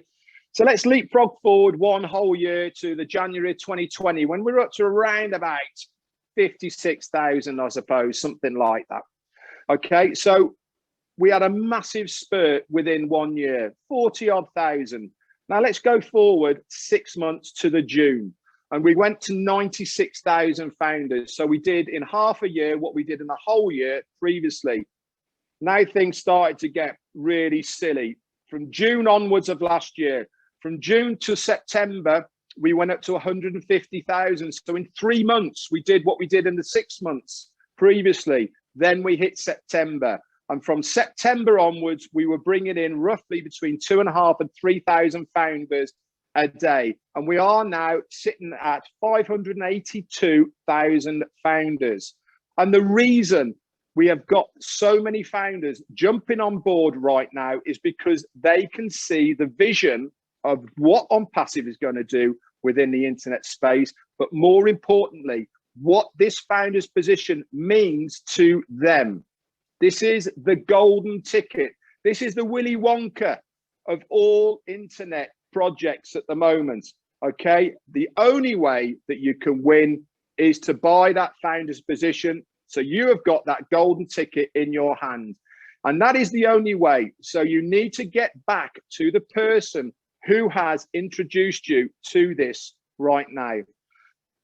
So let's leapfrog forward one whole year to the January of 2020, when we're up to around about 56,000, I suppose, something like that. Okay, so we had a massive spurt within 1 year, 40 odd thousand. Now let's go forward 6 months to the June, and we went to 96,000 founders. So we did in half a year what we did in a whole year previously. Now things started to get really silly. From June onwards of last year, from June to September, we went up to 150,000. So in 3 months, we did what we did in the 6 months previously. Then we hit September. And from September onwards, we were bringing in roughly between 2,500 and 3,000 founders a day. And we are now sitting at 582,000 founders. And the reason we have got so many founders jumping on board right now is because they can see the vision of what Onpassive is going to do within the internet space, but more importantly, what this founder's position means to them. This is the golden ticket. This is the Willy Wonka of all internet projects at the moment. Okay, the only way that you can win is to buy that founder's position. So you have got that golden ticket in your hand, and that is the only way. So you need to get back to the person who has introduced you to this right now.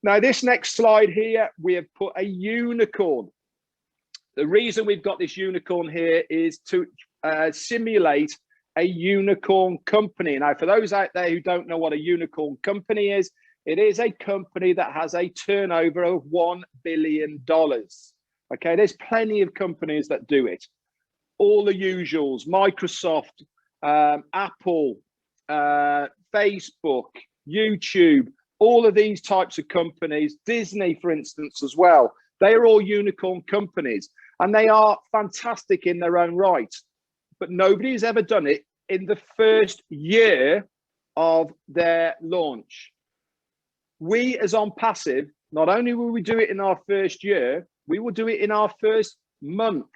Now, this next slide here, we have put a unicorn. The reason we've got this unicorn here is to simulate a unicorn company. Now, for those out there who don't know what a unicorn company is, it is a company that has a turnover of $1 billion. Okay, there's plenty of companies that do it. All the usuals, Microsoft, Apple, Facebook, YouTube, all of these types of companies, Disney, for instance, as well. They are all unicorn companies, and they are fantastic in their own right. But nobody has ever done it in the first year of their launch. We as Onpassive, not only will we do it in our first year, we will do it in our first month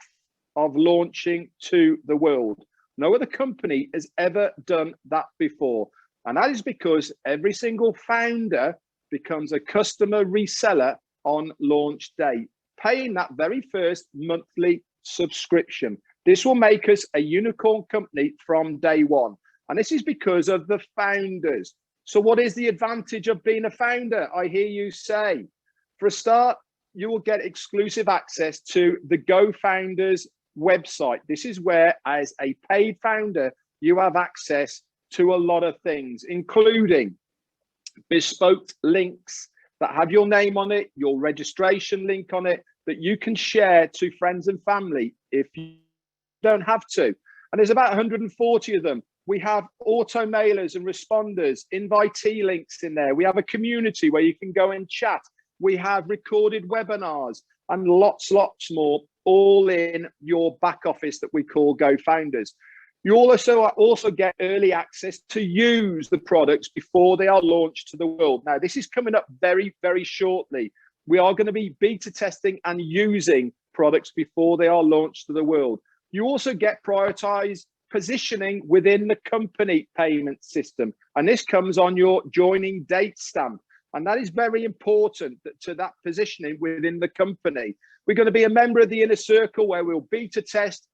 of launching to the world. No other company has ever done that before. And that is because every single founder becomes a customer reseller on launch day, paying that very first monthly subscription. This will make us a unicorn company from day one. And this is because of the founders. So what is the advantage of being a founder? I hear you say. For a start, you will get exclusive access to the GoFounders website. This is where, as a paid founder, you have access to a lot of things, including bespoke links that have your name on it, your registration link on it, that you can share to friends and family if you don't have to. And there's about 140 of them. We have auto mailers and responders, invitee links in there. We have a community where you can go and chat. We have recorded webinars and lots more, all in your back office that we call GoFounders. You also get early access to use the products before they are launched to the world. Now, this is coming up very, very shortly. We are going to be beta testing and using products before they are launched to the world. You also get prioritized positioning within the company payment system. And this comes on your joining date stamp. And that is very important to that positioning within the company. We're going to be a member of the inner circle where we'll beta test,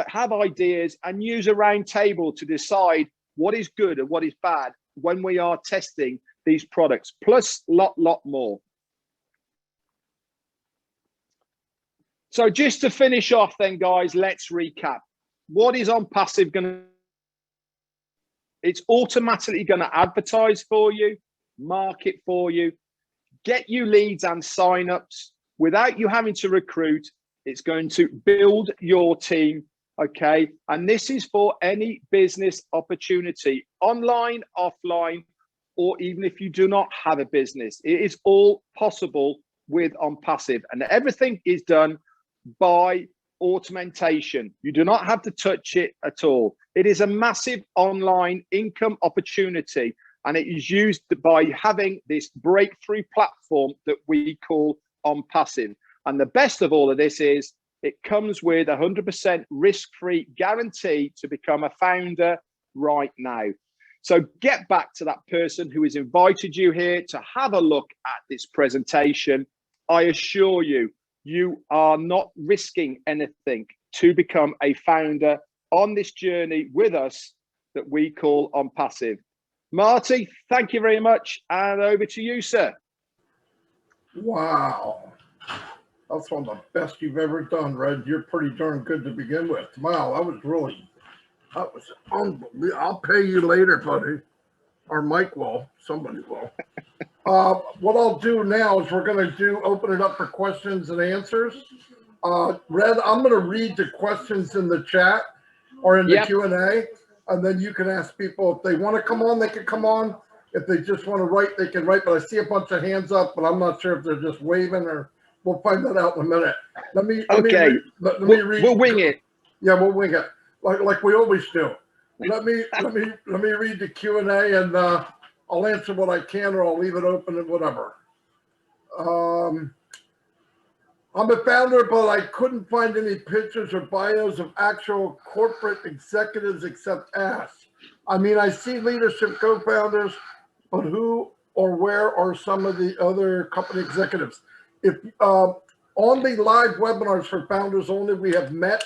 have ideas, and use a round table to decide what is good and what is bad when we are testing these products, plus lot more. So just to finish off then, guys, let's recap. What is Onpassive going to do? It's automatically going to advertise for you, market for you, get you leads and signups without you having to recruit. It's going to build your team, okay? And this is for any business opportunity, online, offline, or even if you do not have a business. It is all possible with Onpassive, and everything is done by automation. You do not have to touch it at all. It is a massive online income opportunity, and it is used by having this breakthrough platform that we call Onpassive. And the best of all of this is it comes with 100% risk-free guarantee to become a founder right now. So get back to that person who has invited you here to have a look at this presentation. I assure you, you are not risking anything to become a founder on this journey with us that we call Onpassive. Marty, thank you very much. And over to you, sir. Wow. That's one of the best you've ever done, Red. You're pretty darn good to begin with. Wow, that was unbelievable. I'll pay you later, buddy. Or Mike will. Somebody will. What I'll do now is we're going to open it up for questions and answers. Red, I'm going to read the questions in the chat or in the Q&A, and then you can ask people if they want to come on, they can come on. If they just want to write, they can write. But I see a bunch of hands up, but I'm not sure if they're just waving or we'll find that out in a minute. Let me read. We'll wing it. Yeah, we'll wing it like we always do. Let me read the Q&A and I'll answer what I can, or I'll leave it open and whatever. I'm a founder, but I couldn't find any pictures or bios of actual corporate executives except Ash. I mean, I see leadership co-founders, but who or where are some of the other company executives? If on the live webinars for founders only, we have met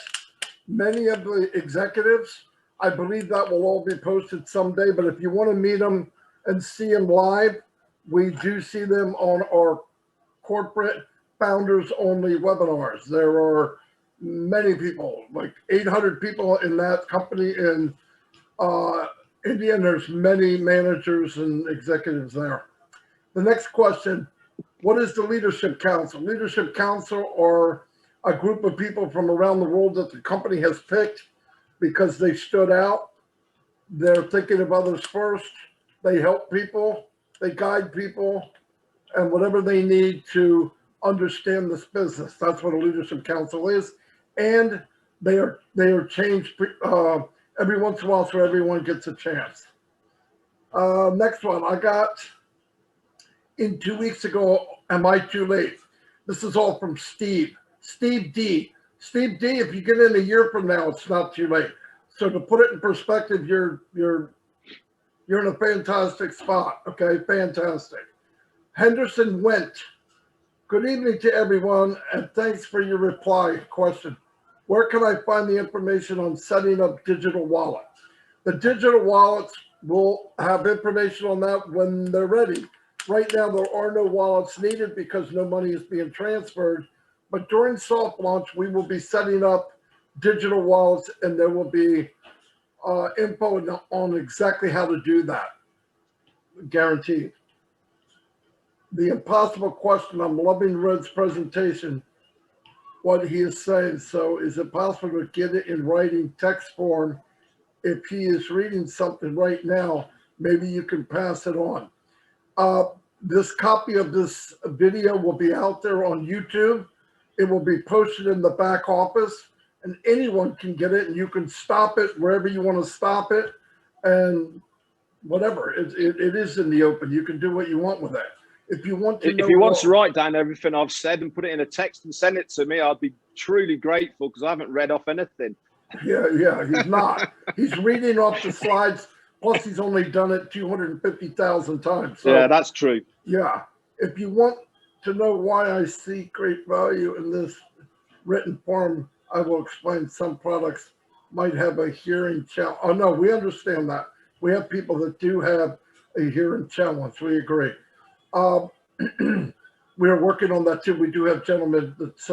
many of the executives. I believe that will all be posted someday, but if you want to meet them and see them live, we do see them on our corporate founders only webinars. There are many people, like 800 people in that company in India, and there's many managers and executives there. The next question, what is the Leadership Council? Leadership Council are a group of people from around the world that the company has picked because they stood out. They're thinking of others first. They help people, they guide people, and whatever they need to understand this business. That's what a Leadership Council is. And they are changed every once in a while so everyone gets a chance. Next one, I got in 2 weeks ago, am I too late? This is all from Steve D. Steve D, if you get in a year from now, it's not too late. So to put it in perspective, you're in a fantastic spot. Okay, fantastic. Henderson Went. Good evening to everyone, and thanks for your reply. Question: where can I find the information on setting up digital wallet? The digital wallets will have information on that when they're ready. Right now, there are no wallets needed because no money is being transferred. But during soft launch, we will be setting up digital wallets, and there will be info on exactly how to do that. Guaranteed. The impossible question, I'm loving Red's presentation, what he is saying. So is it possible to get it in writing text form? If he is reading something right now, maybe you can pass it on. This copy of this video will be out there on YouTube. It will be posted in the back office, and anyone can get it, and you can stop it wherever you want to stop it, and whatever. It is in the open. You can do what you want with it. If you want to know, if he wants to write down everything I've said and put it in a text and send it to me, I'd be truly grateful because I haven't read off anything. Yeah, he's not. He's reading off the slides. Plus, he's only done it 250,000 times. So, yeah, that's true. Yeah. If you want to know why I see great value in this written form, I will explain some products might have a hearing challenge. Oh, no, we understand that. We have people that do have a hearing challenge. We agree. We are working on that too. We do have gentlemen that's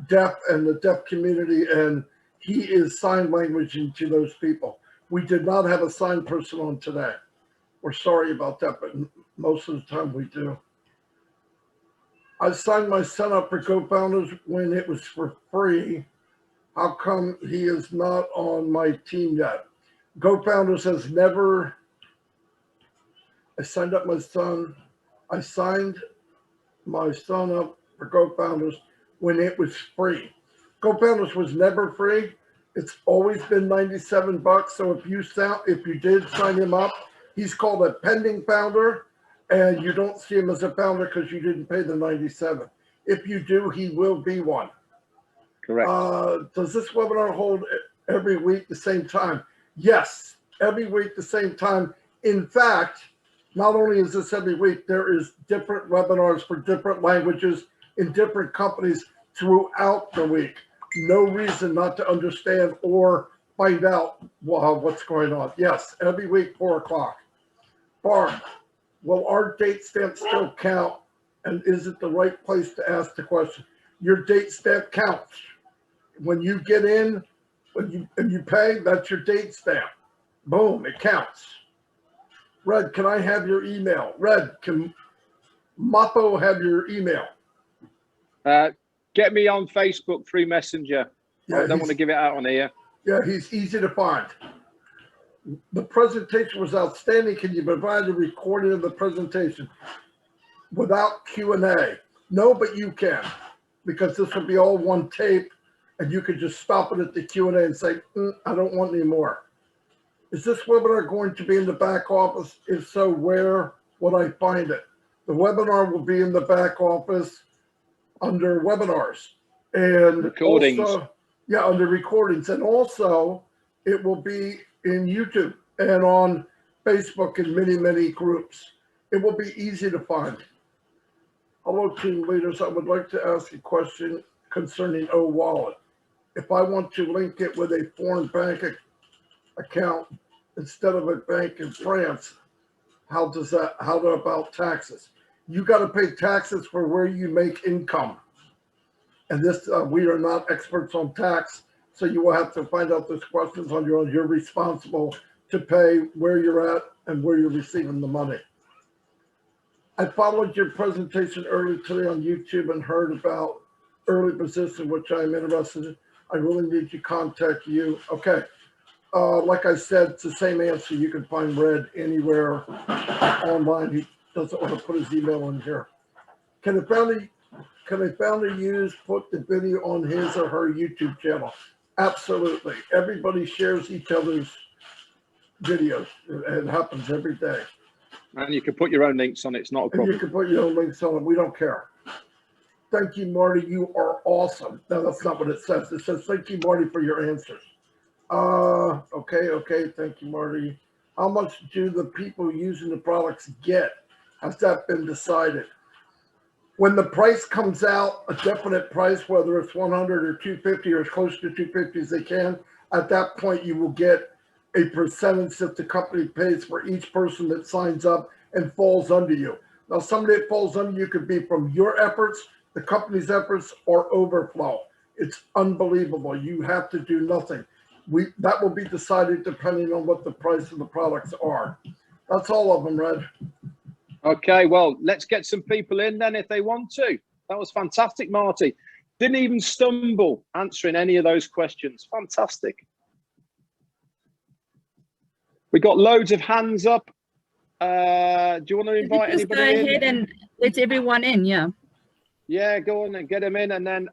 deaf and the deaf community, and he is sign languaging to those people. We did not have a sign person on today. We're sorry about that, but most of the time we do. I signed my son up for co-founders when it was for free. How come he is not on my team yet? Co-founders has never, I signed my son up for co-founders when it was free. Co-founders was never free. It's always been $97. So if you did sign him up, he's called a pending founder, and you don't see him as a founder because you didn't pay the $97. If you do, he will be one. Correct. Does this webinar hold every week the same time? Yes, every week the same time. In fact, not only is this every week, there is different webinars for different languages in different companies throughout the week. No reason not to understand or find out what's going on. Yes, every week, 4 o'clock. Barb, will our date stamp still count? And is it the right place to ask the question? Your date stamp counts. When you get in, and you pay, that's your date stamp. Boom, it counts. Red, can I have your email? Red, can Mappo have your email? Get me on Facebook through Messenger. Yeah, I don't want to give it out on here. Yeah, he's easy to find. The presentation was outstanding. Can you provide a recording of the presentation without Q&A? No, but you can, because this will be all one tape, and you could just stop it at the Q&A and say, I don't want any more. Is this webinar going to be in the back office? If so, where would I find it? The webinar will be in the back office under webinars and recordings. Also, yeah, under recordings. And also it will be in YouTube and on Facebook and many, many groups. It will be easy to find. Hello, team leaders. I would like to ask a question concerning O-Wallet. If I want to link it with a foreign bank account instead of a bank in France, how about taxes? You got to pay taxes for where you make income. And this, we are not experts on tax, so you will have to find out those questions on your own. You're responsible to pay where you're at and where you're receiving the money. I followed your presentation earlier today on YouTube and heard about early position, which I'm interested in. I really need to contact you. Okay. Like I said, it's the same answer. You can find Red anywhere online. He doesn't want to put his email in here. Can a founder put the video on his or her YouTube channel? Absolutely. Everybody shares each other's videos. It happens every day. And you can put your own links on it. It's not a problem. And you can put your own links on it. We don't care. Thank you, Marty. You are awesome. No, that's not what it says. It says, thank you, Marty, for your answers. Okay. Thank you, Marty. How much do the people using the products get? Has that been decided? When the price comes out, a definite price, whether it's 100 or 250 or as close to 250 as they can, at that point you will get a percentage that the company pays for each person that signs up and falls under you. Now, somebody that falls under you could be from your efforts, the company's efforts, or overflow. It's unbelievable. You have to do nothing. That will be decided depending on what the price of the products are. That's all of them, Red. Okay, well, let's get some people in then if they want to. That was fantastic, Marty. Didn't even stumble answering any of those questions. Fantastic. We got loads of hands up. Do you want to invite anybody in? Go ahead and let everyone in, yeah. Yeah, go on and get them in. And then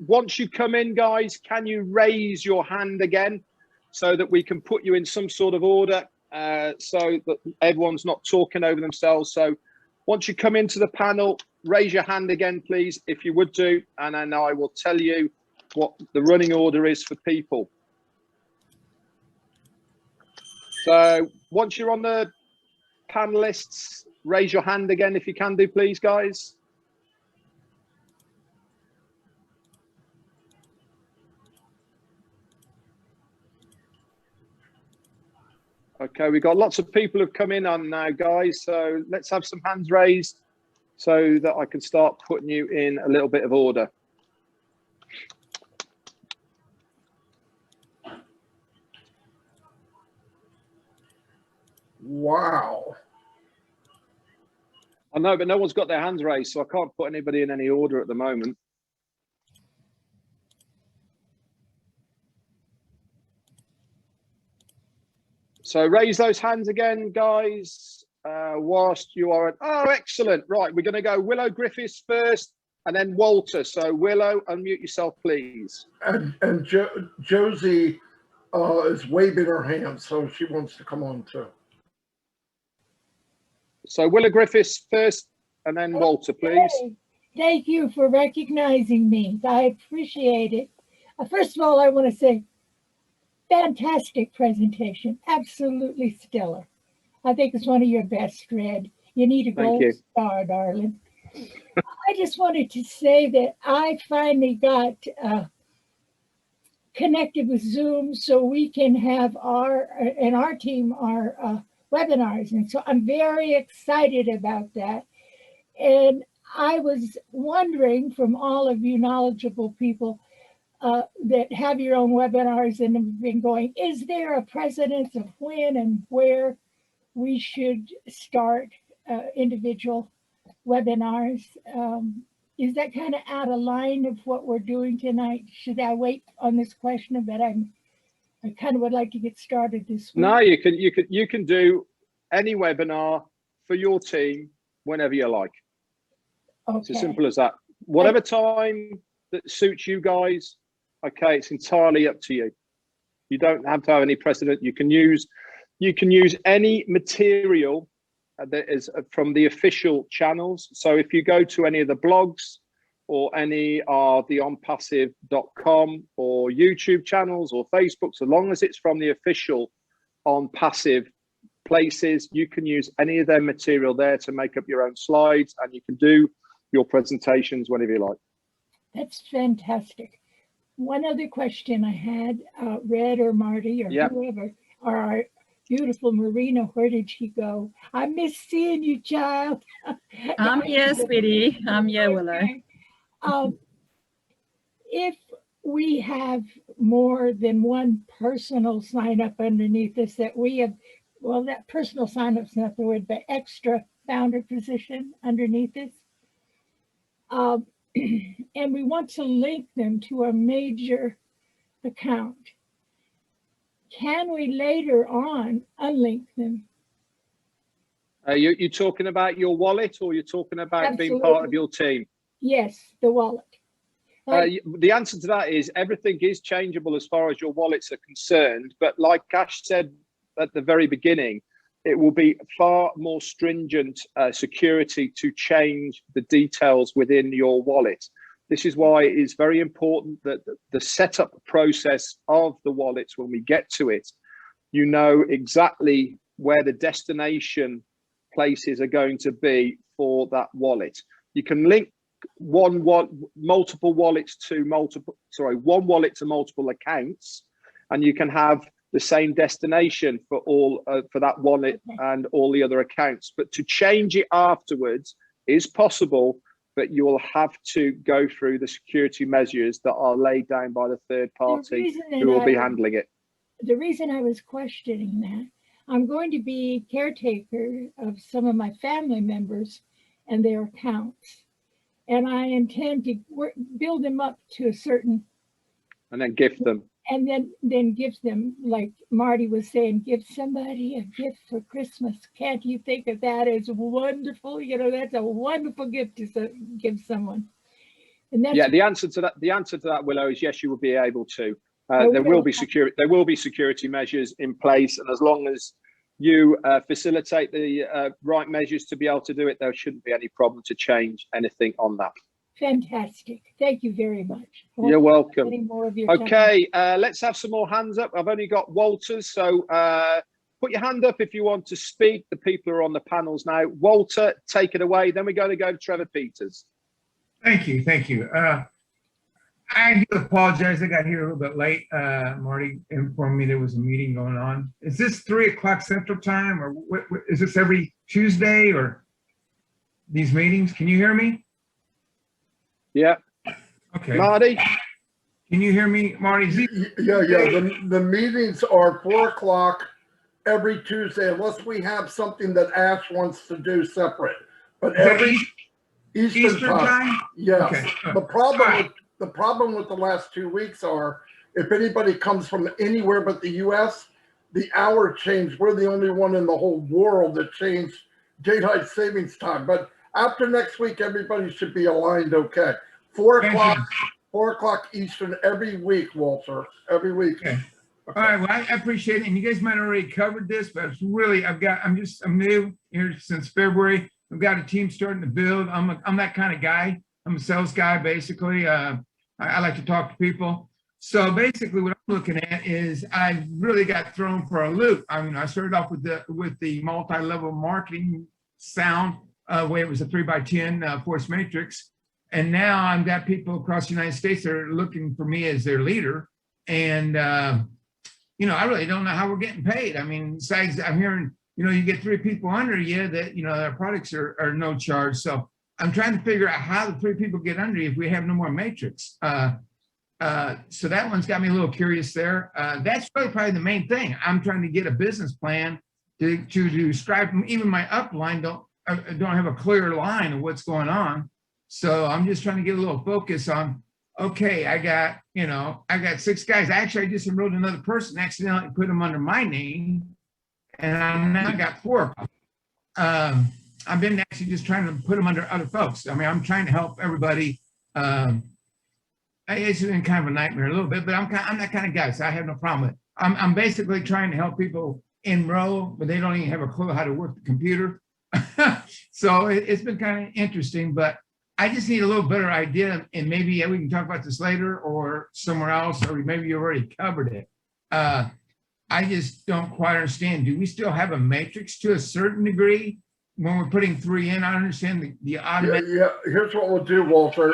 once you come in, guys, can you raise your hand again so that we can put you in some sort of order so that everyone's not talking over themselves. So once you come into the panel, raise your hand again, please, if you would do. And then I will tell you what the running order is for people. So once you're on the panelists, raise your hand again if you can do, please, guys. Okay, we've got lots of people who've come in on now, guys. So let's have some hands raised so that I can start putting you in a little bit of order. Wow. I know, but no one's got their hands raised, so I can't put anybody in any order at the moment. So raise those hands again, guys, whilst you are... Oh, excellent. Right, we're going to go Willow Griffiths first and then Walter. So Willow, unmute yourself, please. And Josie is waving her hand, so she wants to come on too. So Willow Griffiths first and then Walter, please. Okay. Thank you for recognizing me. I appreciate it. First of all, I want to say, fantastic presentation. Absolutely stellar. I think it's one of your best, Red. You need a gold star, darling. I just wanted to say that I finally got connected with Zoom so we can have our team are webinars. And so I'm very excited about that. And I was wondering from all of you knowledgeable people that have your own webinars and have been going, is there a precedence of when and where we should start individual webinars? Is that kind of out of line of what we're doing tonight? Should I wait on this question? But I kind of would like to get started this week. No, you can do any webinar for your team whenever you like. Okay. It's as simple as that. Whatever time that suits you guys. Okay, it's entirely up to you. You don't have to have any precedent. You can use any material that is from the official channels. So if you go to any of the blogs or any of the onpassive.com or YouTube channels or Facebook, so long as it's from the official Onpassive places, you can use any of their material there to make up your own slides, and you can do your presentations whenever you like. That's fantastic. One other question I had, Red or Marty or whoever, or our beautiful Marina, where did she go? I miss seeing you, child. I'm here, sweetie. I'm here, Willow. If we have more than one personal sign up underneath us that we have, well, that personal sign up's not the word, but extra founder position underneath us. And we want to link them to a major account. Can we later on unlink them? You talking about your wallet, or you're talking about Absolutely. being part of your team? Yes, the wallet. The answer to that is everything is changeable as far as your wallets are concerned. But like Ash said at the very beginning, it will be far more stringent security to change the details within your wallet. This is why it is very important that the setup process of the wallets, when we get to it, you know exactly where the destination places are going to be for that wallet. You can link one wallet to multiple accounts, and you can have the same destination for all for that wallet and all the other accounts. But to change it afterwards is possible, but you will have to go through the security measures that are laid down by the third party who will be handling it. The reason I was questioning that, I'm going to be caretaker of some of my family members and their accounts. And I intend to build them up to a certain... And then gift them. And then give them, like Marty was saying, give somebody a gift for Christmas. Can't you think of that as wonderful? You know, that's a wonderful gift to give someone. And that's the answer to that, Willow, is yes, you will be able to. There will be security measures in place, and as long as you facilitate the right measures to be able to do it, there shouldn't be any problem to change anything on that. Fantastic. Thank you very much. You're welcome. Okay, let's have some more hands up. I've only got Walters, so put your hand up if you want to speak. The people are on the panels now. Walter, take it away. Then we're going to go to Trevor Peters. Thank you. Thank you. I do apologize. I got here a little bit late. Marty informed me there was a meeting going on. Is this 3 o'clock Central Time, or what, is this every Tuesday, or these meetings? Can you hear me? Yeah. Okay. Marty? Can you hear me, Marty? Yeah. The meetings are 4 o'clock every Tuesday, unless we have something that Ash wants to do separate. But every Eastern time. Yes. Okay. The problem with the last 2 weeks are, if anybody comes from anywhere but the U.S., the hour changed. We're the only one in the whole world that changed daylight savings time. But after next week, everybody should be aligned. Okay, 4 o'clock Eastern every week, Walter. Every week. Okay. All right. Well, I appreciate it. And you guys might have already covered this, but it's really, I'm new here since February. I've got a team starting to build. I'm that kind of guy. I'm a sales guy, basically. I like to talk to people. So basically what I'm looking at is I really got thrown for a loop. I mean, I started off with the multi-level marketing sound, where it was a 3x10 force matrix. And now I've got people across the United States that are looking for me as their leader. And, I really don't know how we're getting paid. I mean, besides I'm hearing you get 3 people under you that, their products are no charge. So I'm trying to figure out how the 3 people get under you if we have no more matrix. So that one's got me a little curious there. That's really probably the main thing. I'm trying to get a business plan to describe. Even my upline don't have a clear line of what's going on. So I'm just trying to get a little focus on, okay, I got 6 guys. Actually, I just enrolled another person, accidentally put them under my name, and I now got 4. I've been actually just trying to put them under other folks. I mean, I'm trying to help everybody. It's been kind of a nightmare a little bit, but I'm that kind of guy, so I have no problem with it. I'm basically trying to help people enroll, but they don't even have a clue how to work the computer. So it's been kind of interesting, but I just need a little better idea, and maybe we can talk about this later or somewhere else, or maybe you already covered it. I just don't quite understand. Do we still have a matrix to a certain degree when we're putting 3 in? I understand the automatic. Yeah, here's what we'll do, Walter.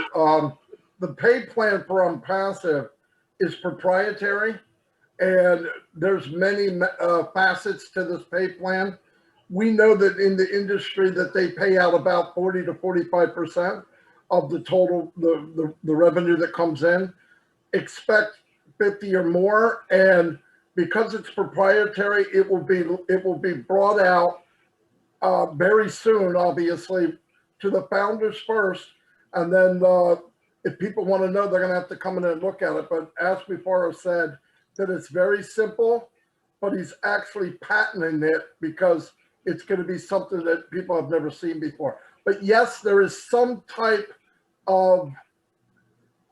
The pay plan for Onpassive is proprietary, and there's many facets to this pay plan. We know that in the industry that they pay out about 40 to 45% of the total, the revenue that comes in. Expect 50 or more, and because it's proprietary, it will be brought out very soon, obviously, to the founders first, and then if people want to know, they're going to have to come in and look at it. But as before I've said, that it's very simple, but he's actually patenting it because it's going to be something that people have never seen before. But yes, there is some type of,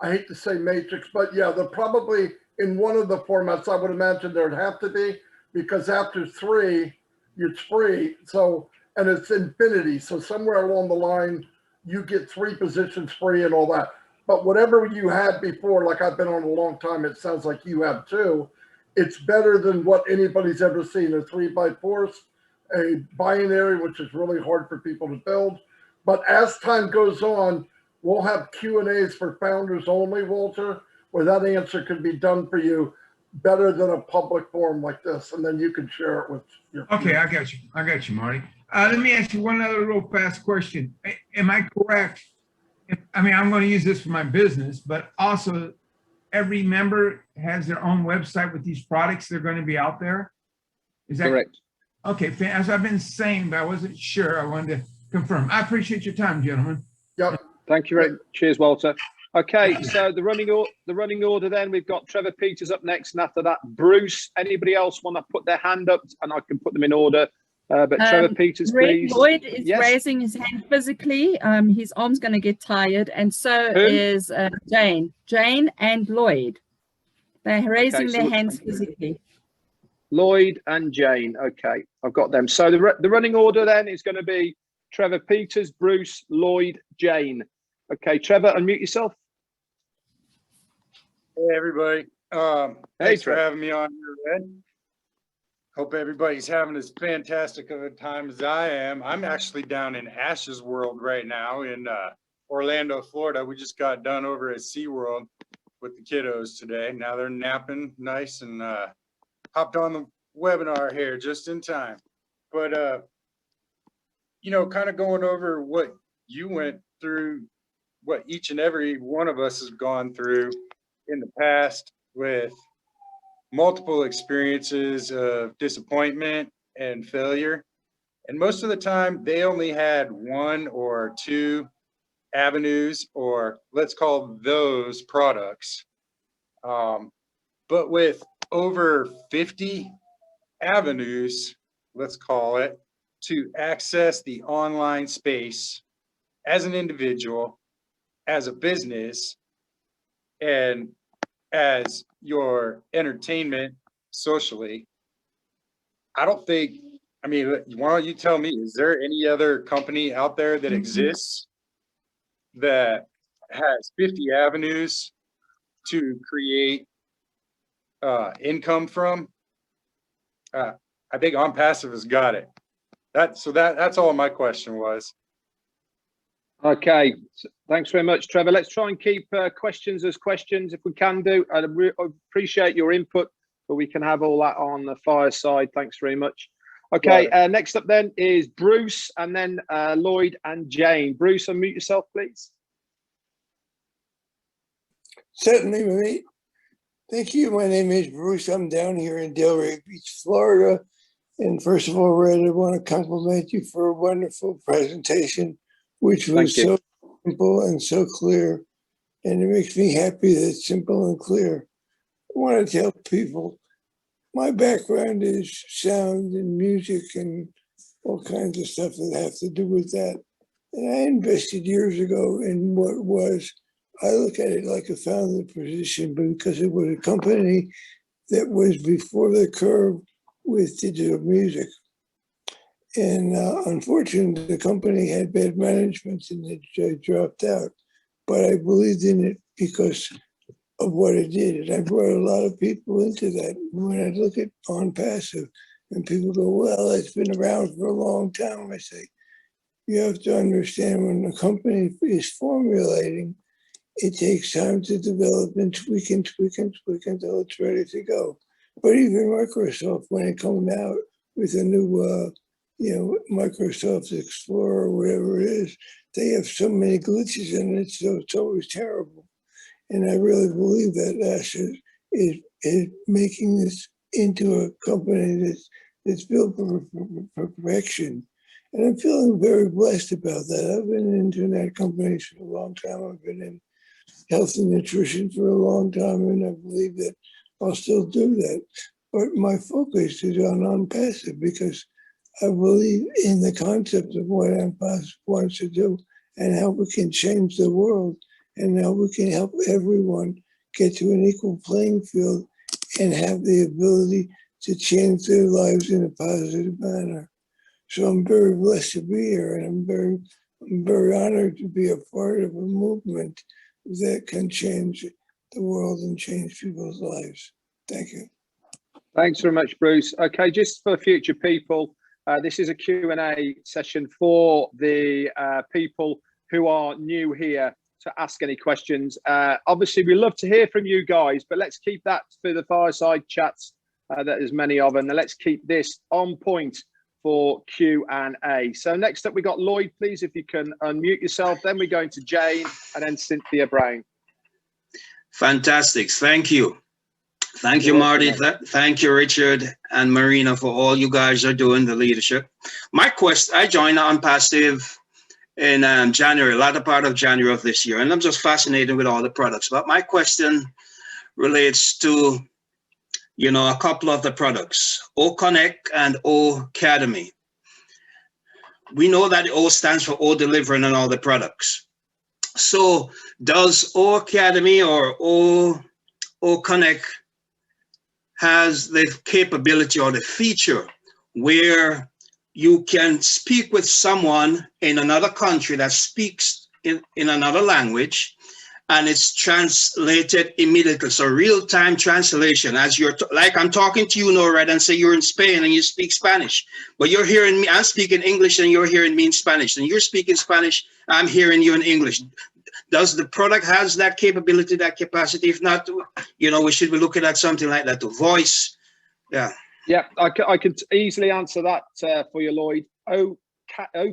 I hate to say matrix, but yeah, they're probably in one of the formats. I would imagine there'd have to be, because after 3, it's free. So, and it's infinity. So somewhere along the line, you get 3 positions free and all that. But whatever you had before, like I've been on a long time, it sounds like you have too. It's better than what anybody's ever seen. A 3x4, a binary, which is really hard for people to build. But as time goes on, we'll have Q&As for founders only, Walter, where that answer could be done for you better than a public forum like this. And then you can share it with your Okay, I got you, Marty. Let me ask you one other real fast question. Am I correct? I mean, I'm going to use this for my business, but also every member has their own website with these products that are going to be out there. Is that correct? Okay, as I've been saying, but I wasn't sure. I wanted to confirm. I appreciate your time, gentlemen. Yep. Thank you, Rick. Cheers, Walter. Okay, so the running order then, we've got Trevor Peters up next, and after that, Bruce. Anybody else want to put their hand up, and I can put them in order? But Trevor Peters, please. Lloyd is raising his hand physically. His arm's going to get tired, and so is Jane. Jane and Lloyd. They're raising their hands physically. Lloyd and Jane. Okay, I've got them. So the running order then is going to be Trevor Peters, Bruce, Lloyd, Jane. Okay, Trevor, unmute yourself. Hey, everybody. Thanks for having me on here, Red. Hope everybody's having as fantastic of a time as I am. I'm actually down in Ash's World right now in Orlando, Florida. We just got done over at SeaWorld with the kiddos today. Now they're napping nice, and hopped on the webinar here just in time. But, kind of going over what you went through, what each and every one of us has gone through in the past with multiple experiences of disappointment and failure. And most of the time, they only had 1 or 2 avenues, or let's call those products. But with over 50 avenues, let's call it, to access the online space as an individual, as a business, and as your entertainment socially, I don't think, I mean, why don't you tell me, is there any other company out there that exists that has 50 avenues to create income from? I think Onpassive has got it. That's all my question was. Okay, thanks very much, Trevor. Let's try and keep questions as questions if we can do. I appreciate your input, but we can have all that on the fireside. Thanks very much. Okay, next up then is Bruce, and then Lloyd and Jane. Bruce, unmute yourself, please. Certainly, mate. Thank you. My name is Bruce. I'm down here in Delray Beach, Florida. And first of all, Red, I want to compliment you for a wonderful presentation, which was so simple and so clear. And it makes me happy that it's simple and clear. I want to tell people my background is sound and music and all kinds of stuff that have to do with that. And I invested years ago in what was, I look at it like a founder position, but because it was a company that was before the curve with digital music. And unfortunately, the company had bad management and it dropped out. But I believed in it because of what it did. And I brought a lot of people into that. When I look at Onpassive and people go, well, it's been around for a long time, I say, you have to understand when a company is formulating, it takes time to develop and tweak and tweak and tweak until it's ready to go. But even Microsoft, when it comes out with a new, Microsoft Explorer or whatever it is, they have so many glitches in it, so it's always terrible. And I really believe that Asher is making this into a company that's built for perfection. And I'm feeling very blessed about that. I've been in internet companies for a long time. I've been in health and nutrition for a long time, and I believe that I'll still do that. But my focus is on Onpassive because I believe in the concept of what Onpassive wants to do and how we can change the world and how we can help everyone get to an equal playing field and have the ability to change their lives in a positive manner. So I'm very blessed to be here, and I'm very honored to be a part of a movement that can change the world and change people's lives. Thank you. Thanks very much, Bruce. Okay, just for future people, this is a Q&A session for the people who are new here to ask any questions. Obviously, we love to hear from you guys, but let's keep that for the fireside chats that there's many of, and let's keep this on point for Q&A. So next up, we got Lloyd, please, if you can unmute yourself. Then we're going to Jane and then Cynthia Brown. Fantastic. Thank you. Thank you, Marty. Thank you, Richard and Marina, for all you guys are doing, the leadership. My quest, I joined Onpassive in January, latter part of January of this year, and I'm just fascinated with all the products. But my question relates to, a couple of the products, O Connect and O Academy. We know that O stands for O Delivering and all the products. So does O Academy or O Connect has the capability or the feature where you can speak with someone in another country that speaks in another language, and it's translated immediately? So real-time translation, as you're like I'm talking to you now, right, and say you're in Spain and you speak Spanish, but you're hearing me, I'm speaking English and you're hearing me in Spanish, and you're speaking Spanish, I'm hearing you in English. Does the product has that capability, that capacity? If not, we should be looking at something like that, to voice. Yeah, I could easily answer that for you, Lloyd. O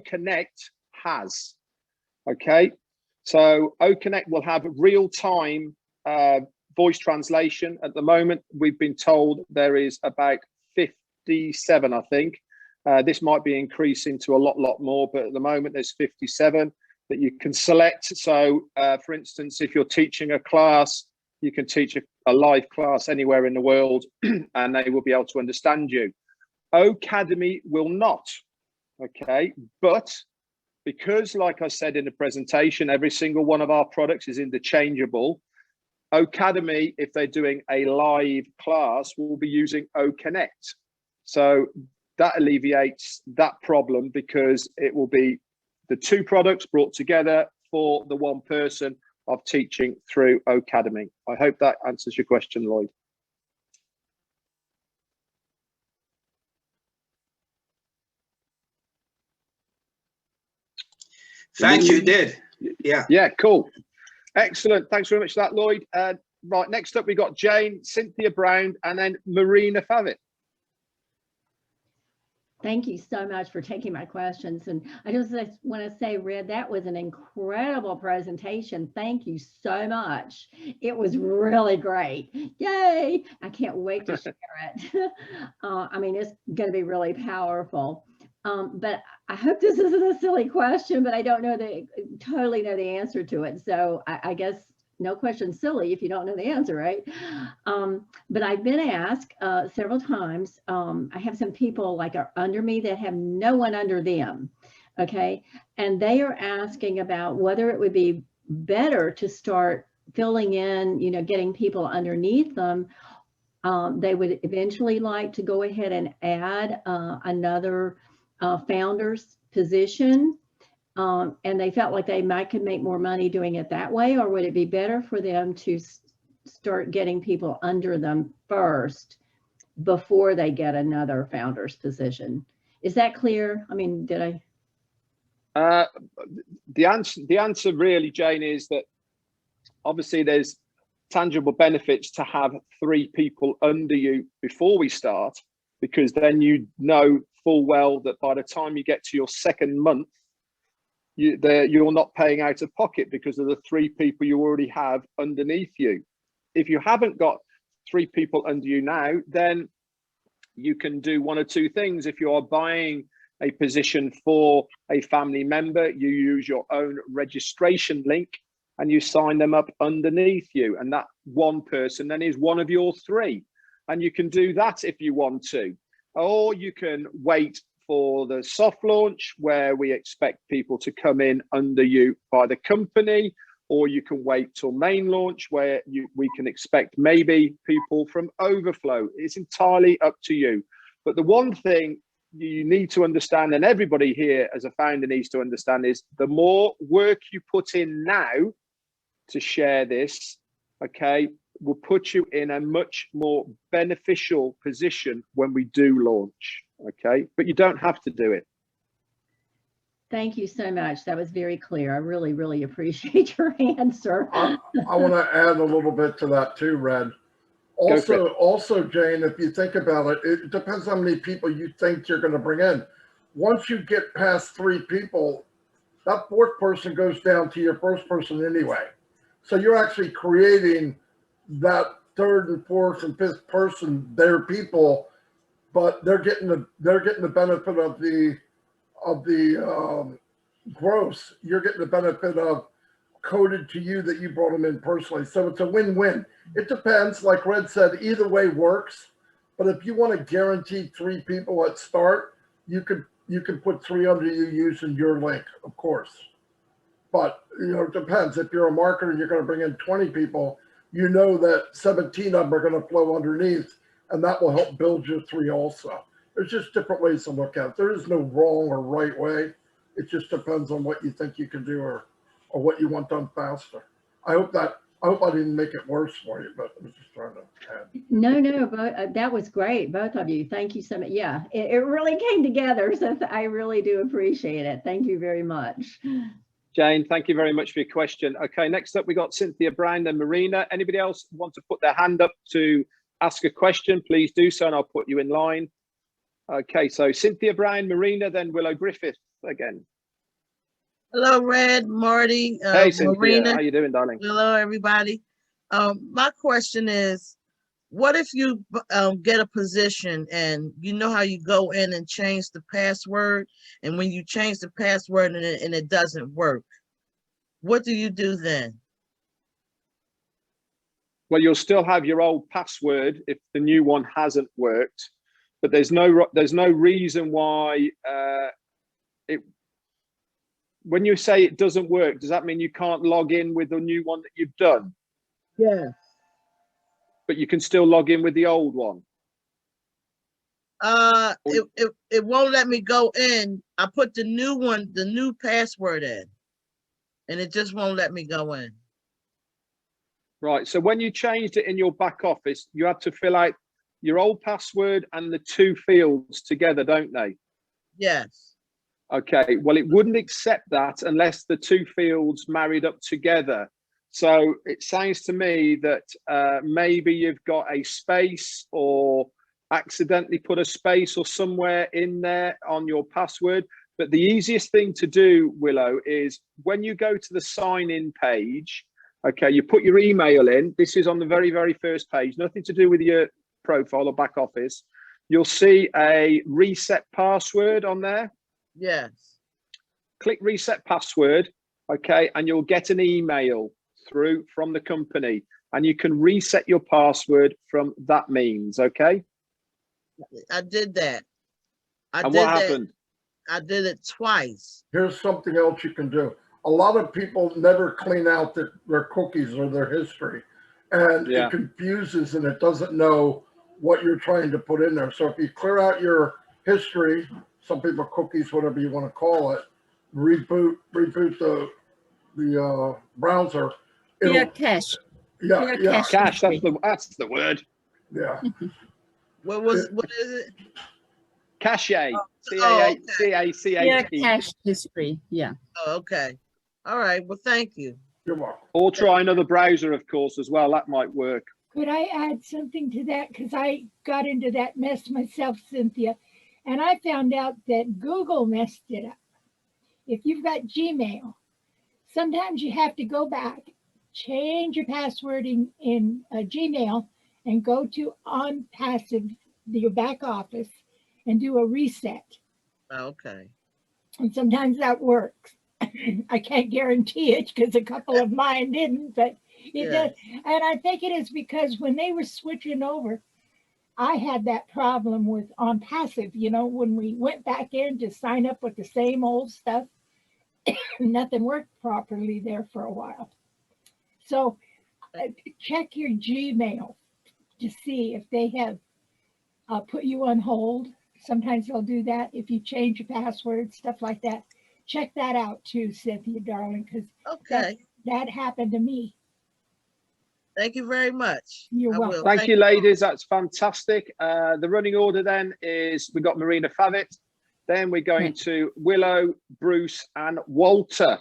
Connect has. Okay. So O Connect will have real-time voice translation. At the moment, we've been told there is about 57, I think. This might be increasing to a lot more, but at the moment there's 57 that you can select. So for instance, if you're teaching a class, you can teach a live class anywhere in the world and they will be able to understand you. Academy will not, okay? But because, like I said in the presentation, every single one of our products is interchangeable, Academy, if they're doing a live class, will be using O Connect. So that alleviates that problem because it will be the two products brought together for the one person of teaching through Academy. I hope that answers your question, Lloyd. Thank you, did. Yeah, cool. Excellent. Thanks very much for that, Lloyd. Right, next up, we got Jane, Cynthia Brown, and then Marina Favit. Thank you so much for taking my questions. And I just want to say, Red, that was an incredible presentation. Thank you so much. It was really great. Yay. I can't wait to share it. I mean, it's going to be really powerful. But I hope this isn't a silly question, but I don't totally know the answer to it. So I guess no question silly if you don't know the answer, right? But I've been asked several times. I have some people like are under me that have no one under them, okay? And they are asking about whether it would be better to start filling in, getting people underneath them. They would eventually like to go ahead and add another founder's position. And they felt like they could make more money doing it that way, or would it be better for them to start getting people under them first before they get another founder's position? Is that clear? I mean, did I? The answer really, Jane, is that obviously there's tangible benefits to have 3 people under you before we start, because then you know full well that by the time you get to your second month, you're not paying out of pocket because of the 3 people you already have underneath you. If you haven't got 3 people under you now, then you can do one or two things. If you are buying a position for a family member, you use your own registration link and you sign them up underneath you. And that one person then is one of your 3. And you can do that if you want to. Or you can wait for the soft launch where we expect people to come in under you by the company, or you can wait till main launch where we can expect maybe people from overflow. It's entirely up to you. But the one thing you need to understand, and everybody here as a founder needs to understand, is the more work you put in now to share this, okay, will put you in a much more beneficial position when we do launch. Okay, but you don't have to do it. Thank you so much. That was very clear. I really, really appreciate your answer. I want to add a little bit to that too, Red. Also, Jane, if you think about it, it depends how many people you think you're going to bring in. Once you get past 3 people, that 4th person goes down to your 1st person anyway. So you're actually creating that 3rd and 4th and 5th person, their people, but they're getting the benefit of the gross. You're getting the benefit of coded to you that you brought them in personally. So it's a win-win. It depends. Like Red said, either way works. But if you want to guarantee 3 people at start, you can put 3 under you using your link, of course. But it depends. If you're a marketer and you're going to bring in 20 people, you know that 17 of them are going to flow underneath, and that will help build your 3 also. There's just different ways to look at it. There is no wrong or right way. It just depends on what you think you can do or what you want done faster. I hope I didn't make it worse for you, but I was just trying to add. No, but that was great, both of you. Thank you so much. Yeah, it really came together, so I really do appreciate it. Thank you very much. Jane, thank you very much for your question. Okay, next up we got Cynthia Brown and Marina. Anybody else want to put their hand up to ask a question? Please do so and I'll put you in line. Okay, so Cynthia Brown, Marina, then Willow Griffith again. Hello, Red, Marty, hey, Cynthia. Marina. How you doing, darling? Hello, everybody. My question is, what if you get a position and you know how you go in and change the password, and when you change the password and it doesn't work, what do you do then? Well, you'll still have your old password if the new one hasn't worked, but there's no reason why when you say it doesn't work, does that mean you can't log in with the new one that you've done? Yeah. But you can still log in with the old one? It won't let me go in. I put the new one, the new password in, and it just won't let me go in. Right, so when you changed it in your back office, you had to fill out your old password and the 2 fields together, don't they? Yes. Okay, well, it wouldn't accept that unless the 2 fields married up together. So it sounds to me that maybe you've got a space or accidentally put a space or somewhere in there on your password. But the easiest thing to do, Willow, is when you go to the sign-in page, okay, you put your email in. This is on the very, very first page, nothing to do with your profile or back office. You'll see a reset password on there. Yes. Click reset password, okay, and you'll get an email through from the company, and you can reset your password from that means, okay? I did that. And what happened? I did it twice. Here's something else you can do. A lot of people never clean out their cookies or their history, and Yeah. it confuses and it doesn't know what you're trying to put in there. So if you clear out your history, some people cookies, whatever you want to call it, reboot the browser. Clear cache. Yeah, Clear yeah, Cache, that's the word. yeah. What is it? Cache. okay. Clear C-A-C-H-E. cache history. Yeah. Oh, okay. All right. Well, thank you. You're welcome. Or try another browser, of course, as well. That might work. Could I add something to that? Because I got into that mess myself, Cynthia, and I found out that Google messed it up. If you've got Gmail, sometimes you have to go back, change your password in Gmail, and go to Onpassive, your back office, and do a reset. Okay. And sometimes that works. I can't guarantee it because a couple of mine didn't, but it does. And I think it is because when they were switching over, I had that problem with Onpassive. You know, when we went back in to sign up with the same old stuff, nothing worked properly there for a while. So check your Gmail to see if they have put you on hold. Sometimes they'll do that if you change your password, stuff like that. Check that out too, Cynthia, darling, because that happened to me. Thank you very much. You're welcome. Thank you, ladies. That's fantastic. The running order then is we've got Marina Favit. Then we're going to Willow, Bruce, and Walter.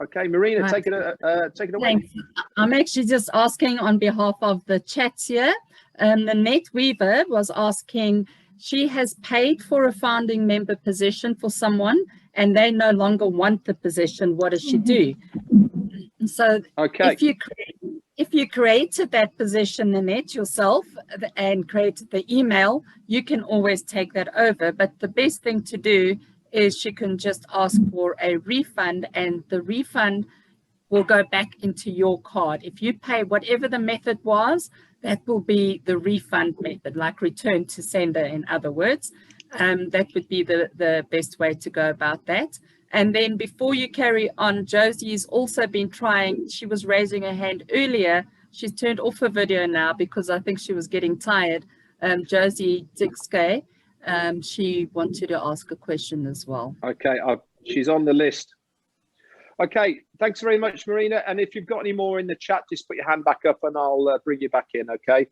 Okay, Marina, take it away. Thanks. I'm actually just asking on behalf of the chats here. Nanette Weaver was asking, she has paid for a founding member position for someone and they no longer want the position. What does she do? So if you created that position, Nanette, yourself and created the email, you can always take that over. But the best thing to do is she can just ask for a refund, and the refund will go back into your card. If you pay whatever the method was, that will be the refund method, like return to sender, in other words. That would be the best way to go about that. And then before you carry on, Josie's also been trying. She was raising her hand earlier. She's turned off her video now because I think she was getting tired. Josie Dixke, she wanted to ask a question as well. Okay, she's on the list. Okay, thanks very much, Marina. And if you've got any more in the chat, just put your hand back up and I'll bring you back in, okay?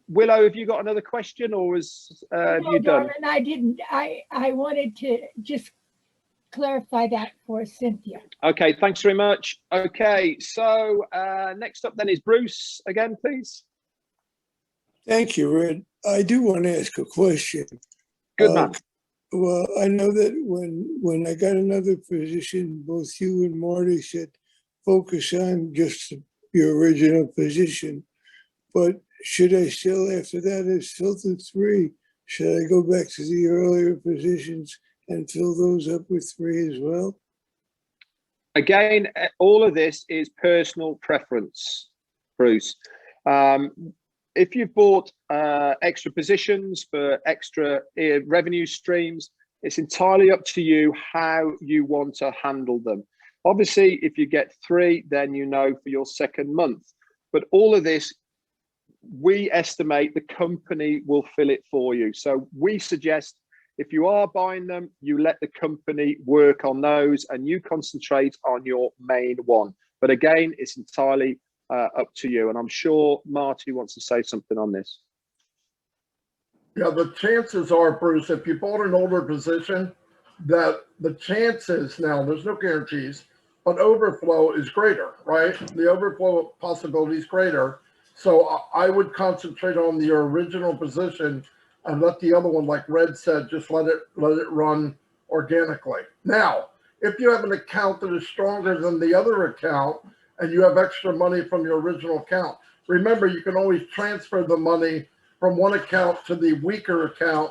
Willow, have you got another question, or have you done? Darling, I didn't. I wanted to just clarify that for Cynthia. Okay, thanks very much. Okay, so next up then is Bruce again, please. Thank you, Red. I do want to ask a question. Good man. Well, I know that when I got another position, both you and Marty said focus on just your original position. But should I still, after that, as filter 3, should I go back to the earlier positions and fill those up with 3 as well? Again, all of this is personal preference, Bruce. If you've bought extra positions for extra revenue streams, it's entirely up to you how you want to handle them. Obviously, if you get 3, then you know for your second month. But all of this, we estimate the company will fill it for you. So we suggest if you are buying them, you let the company work on those and you concentrate on your main one. But again, it's entirely up to you. And I'm sure Marty wants to say something on this. Yeah, the chances are, Bruce, if you bought an older position, that the chances now, there's no guarantees, but overflow is greater, right? The overflow possibility is greater. So I would concentrate on your original position and let the other one, like Red said, just let it run organically. Now, if you have an account that is stronger than the other account and you have extra money from your original account, remember you can always transfer the money from one account to the weaker account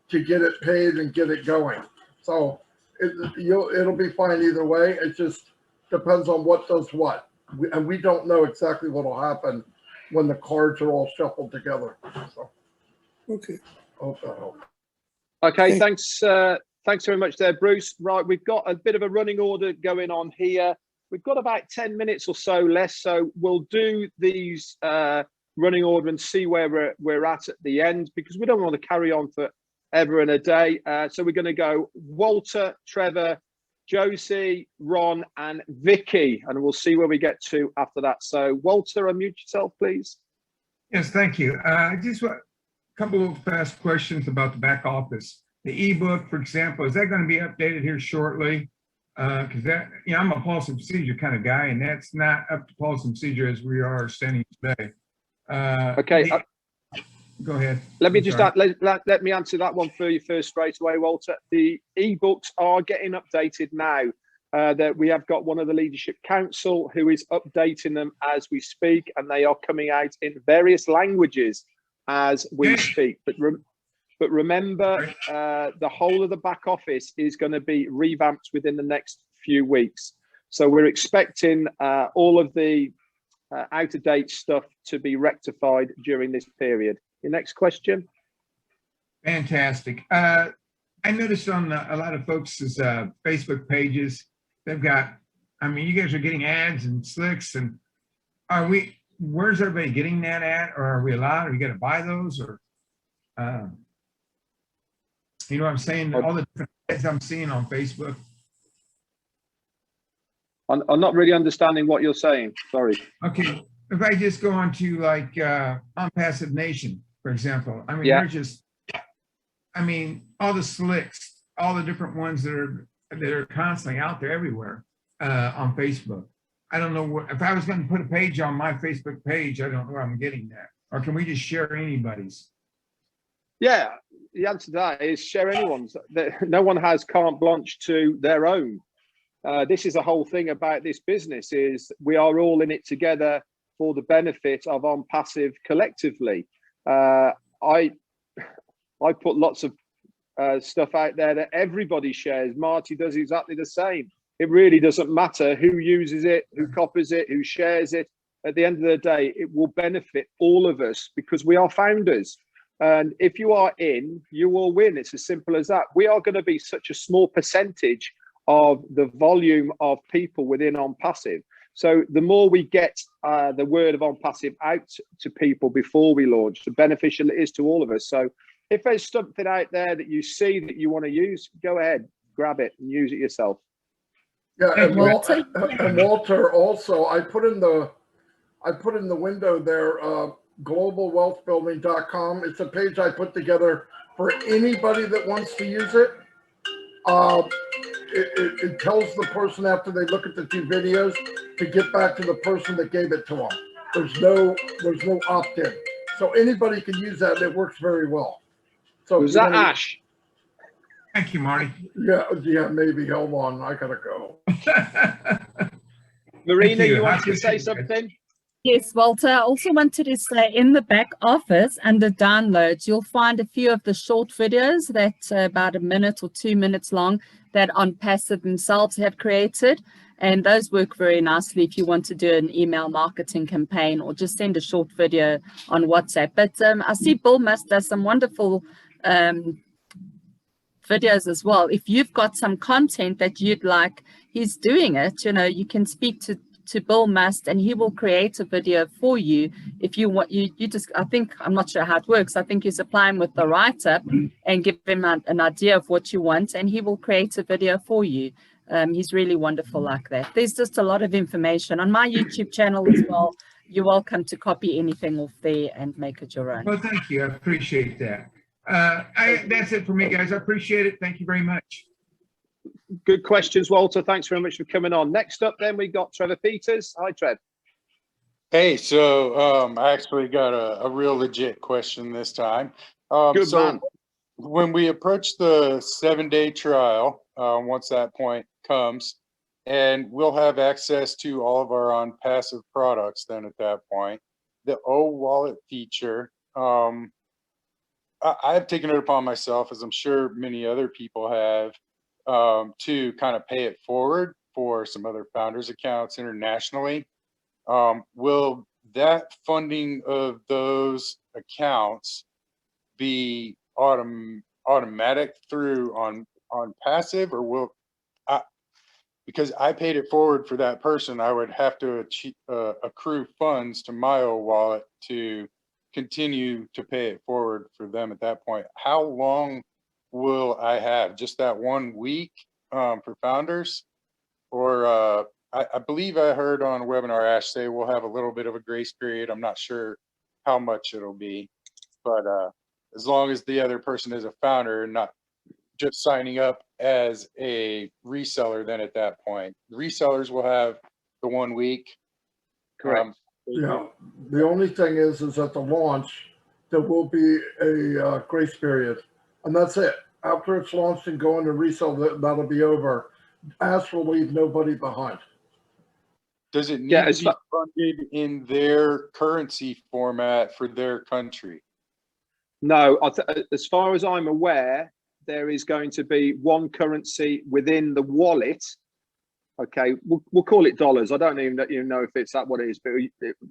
to get it paid and get it going. So it'll be fine either way. It just depends on what does what. And we don't know exactly what will happen when the cards are all shuffled together. So, Okay. hope that helps. Okay, thanks very much there, Bruce. Right, we've got a bit of a running order going on here. We've got about 10 minutes or so less, so we'll do these running order and see where we're at the end, because we don't want to carry on for ever and a day. So we're going to go Walter, Trevor, Josie, Ron, and Vicky, and we'll see where we get to after that. So Walter, unmute yourself, please. Yes, thank you. Just a couple of fast questions about the back office. The ebook, for example, is that going to be updated here shortly? Because that, you know, I'm a policy and procedure kind of guy, and that's not up to policy and procedure as we are standing today. Okay. Go ahead. Let me let me answer that one for you first straight away, Walter. The ebooks are getting updated now. That we have got one of the Leadership Council who is updating them as we speak, and they are coming out in various languages as we speak. But remember, the whole of the back office is going to be revamped within the next few weeks. So we're expecting all of the out-of-date stuff to be rectified during this period. Your next question. Fantastic. I noticed on a lot of folks' Facebook pages, they've got, I mean, you guys are getting ads and slicks, and where's everybody getting that at? Or are we allowed? Are we going to buy those? Or, you know what I'm saying? All the different ads I'm seeing on Facebook. I'm not really understanding what you're saying. Sorry. Okay. If I just go on to like Onpassive Nation, for example, I mean, yeah. they're just, I mean, all the slicks, all the different ones that are constantly out there everywhere on Facebook. I don't know what, if I was going to put a page on my Facebook page, I don't know where I'm getting that. Or can we just share anybody's? Yeah, the answer to that is share anyone's. No one has carte blanche to their own. This is the whole thing about this business, is we are all in it together for the benefit of Onpassive collectively. I put lots of stuff out there that everybody shares. Marty does exactly the same. It really doesn't matter who uses it, who copies it, who shares it. At the end of the day, it will benefit all of us because we are founders. And if you are in, you will win. It's as simple as that. We are going to be such a small percentage of the volume of people within Onpassive. So the more we get the word of Onpassive out to people before we launch, the beneficial it is to all of us. So if there's something out there that you see that you want to use, go ahead, grab it and use it yourself. Yeah, and Walter, also, I put in the window there, globalwealthbuilding.com. It's a page I put together for anybody that wants to use it. It tells the person after they look at the 2 videos to get back to the person that gave it to them. There's no opt-in. So anybody can use that. It works very well. So was that Ash? Thank you, Marty. Yeah, maybe. Hold on. I gotta go. Marina, you want to say something? Yes, Walter, I also wanted to say in the back office under downloads, you'll find a few of the short videos that about a minute or 2 minutes long that Onpassive themselves have created. And those work very nicely if you want to do an email marketing campaign or just send a short video on WhatsApp. But I see Bill Must does some wonderful videos as well. If you've got some content that you'd like, he's doing it, you know, you can speak to Bill Must and he will create a video for you. If you want, you just, I think, I'm not sure how it works. I think you supply him with the write-up and give him an idea of what you want and he will create a video for you. He's really wonderful like that. There's just a lot of information on my YouTube channel as well. You're welcome to copy anything off there and make it your own. Well, thank you. I appreciate that. That's it for me, guys. I appreciate it. Thank you very much. Good questions, Walter. Thanks very much for coming on. Next up, then, we got Trevor Peters. Hi, Trev. Hey, so I actually got a real legit question this time. Good man. When we approach the 7-day trial, once that point comes, and we'll have access to all of our Onpassive products then at that point, the O wallet feature, I've taken it upon myself, as I'm sure many other people have, to kind of pay it forward for some other founders accounts internationally. Will that funding of those accounts be automatic through on passive, or will I, because I paid it forward for that person, I would have to accrue funds to my own wallet to continue to pay it forward for them at that point? How long will I have? Just that 1 week for founders? Or I believe I heard on a webinar Ash say we'll have a little bit of a grace period. I'm not sure how much it'll be, but as long as the other person is a founder and not just signing up as a reseller, then at that point, the resellers will have the 1 week. Correct. Yeah, the only thing is at the launch, there will be a grace period, and that's it. After it's launched and going to resell, that'll be over. Ask will leave nobody behind. Does it need Yeah, to it's be funded in their currency format for their country? No, as far as I'm aware, there is going to be one currency within the wallet. Okay, we'll call it dollars. I don't even know if it's what it is, but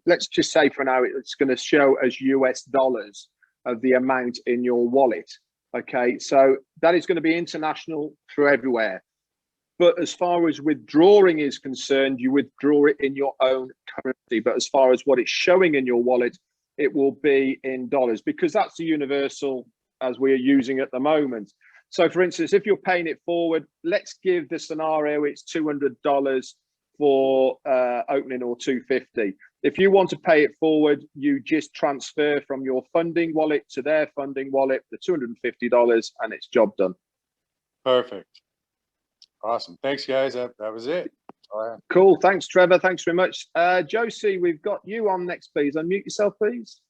let's just say for now it's going to show as US dollars of the amount in your wallet. Okay, so that is going to be international for everywhere. But as far as withdrawing is concerned, you withdraw it in your own currency. But as far as what it's showing in your wallet, it will be in dollars, because that's the universal as we are using at the moment. So for instance, if you're paying it forward, let's give the scenario it's $200 for opening, or $250. If you want to pay it forward, you just transfer from your funding wallet to their funding wallet, the $250, and it's job done. Perfect. Awesome. Thanks, guys. That was it. Cool. Thanks, Trevor. Thanks very much. Josie, we've got you on next, please. Unmute yourself, please.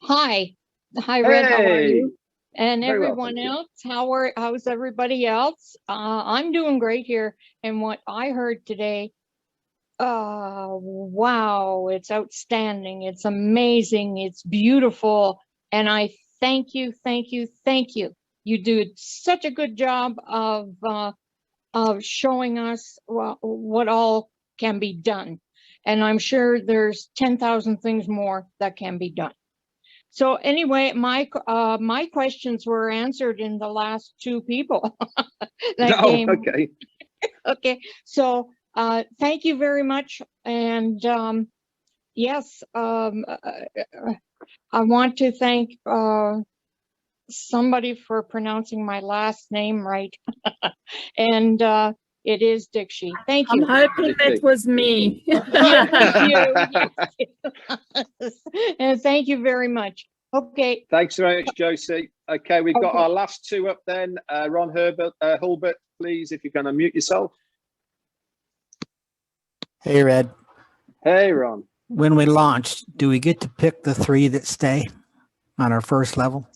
Hi. Hi, Red. Hey. How are you? And Very well, everyone thank you. else, how's everybody else? I'm doing great here. And what I heard today, wow, it's outstanding. It's amazing. It's beautiful. And I thank you, thank you, thank you. You did such a good job of showing us what all can be done. And I'm sure there's 10,000 things more that can be done. So anyway, my questions were answered in the last two people that came. Okay. Okay. So thank you very much. And yes, I want to thank somebody for pronouncing my last name right. And it is Dixie. Thank you. I'm hoping that was me. Yeah, thank you. Yes. And thank you very much. Okay. Thanks very much, Josie. Okay, we've got our last two up then. Ron Hulbert, please, if you can unmute yourself. Hey, Red. Hey, Ron. When we launched, do we get to pick the 3 that stay on our first level?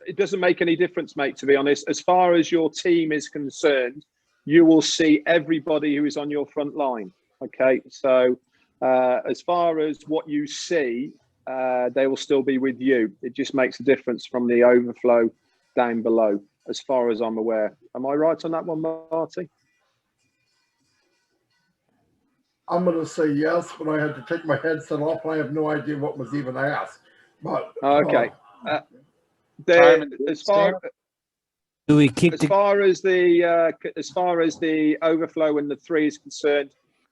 It doesn't make any difference, mate, to be honest. As far as your team is concerned, you will see everybody who is on your front line. Okay, so as far as what you see, they will still be with you. It just makes a difference from the overflow down below, as far as I'm aware. Am I right on that one, Marty? I'm going to say yes, but I had to take my headset off. I have no idea what was even asked. But okay. As far as the overflow and the 3 is concerned,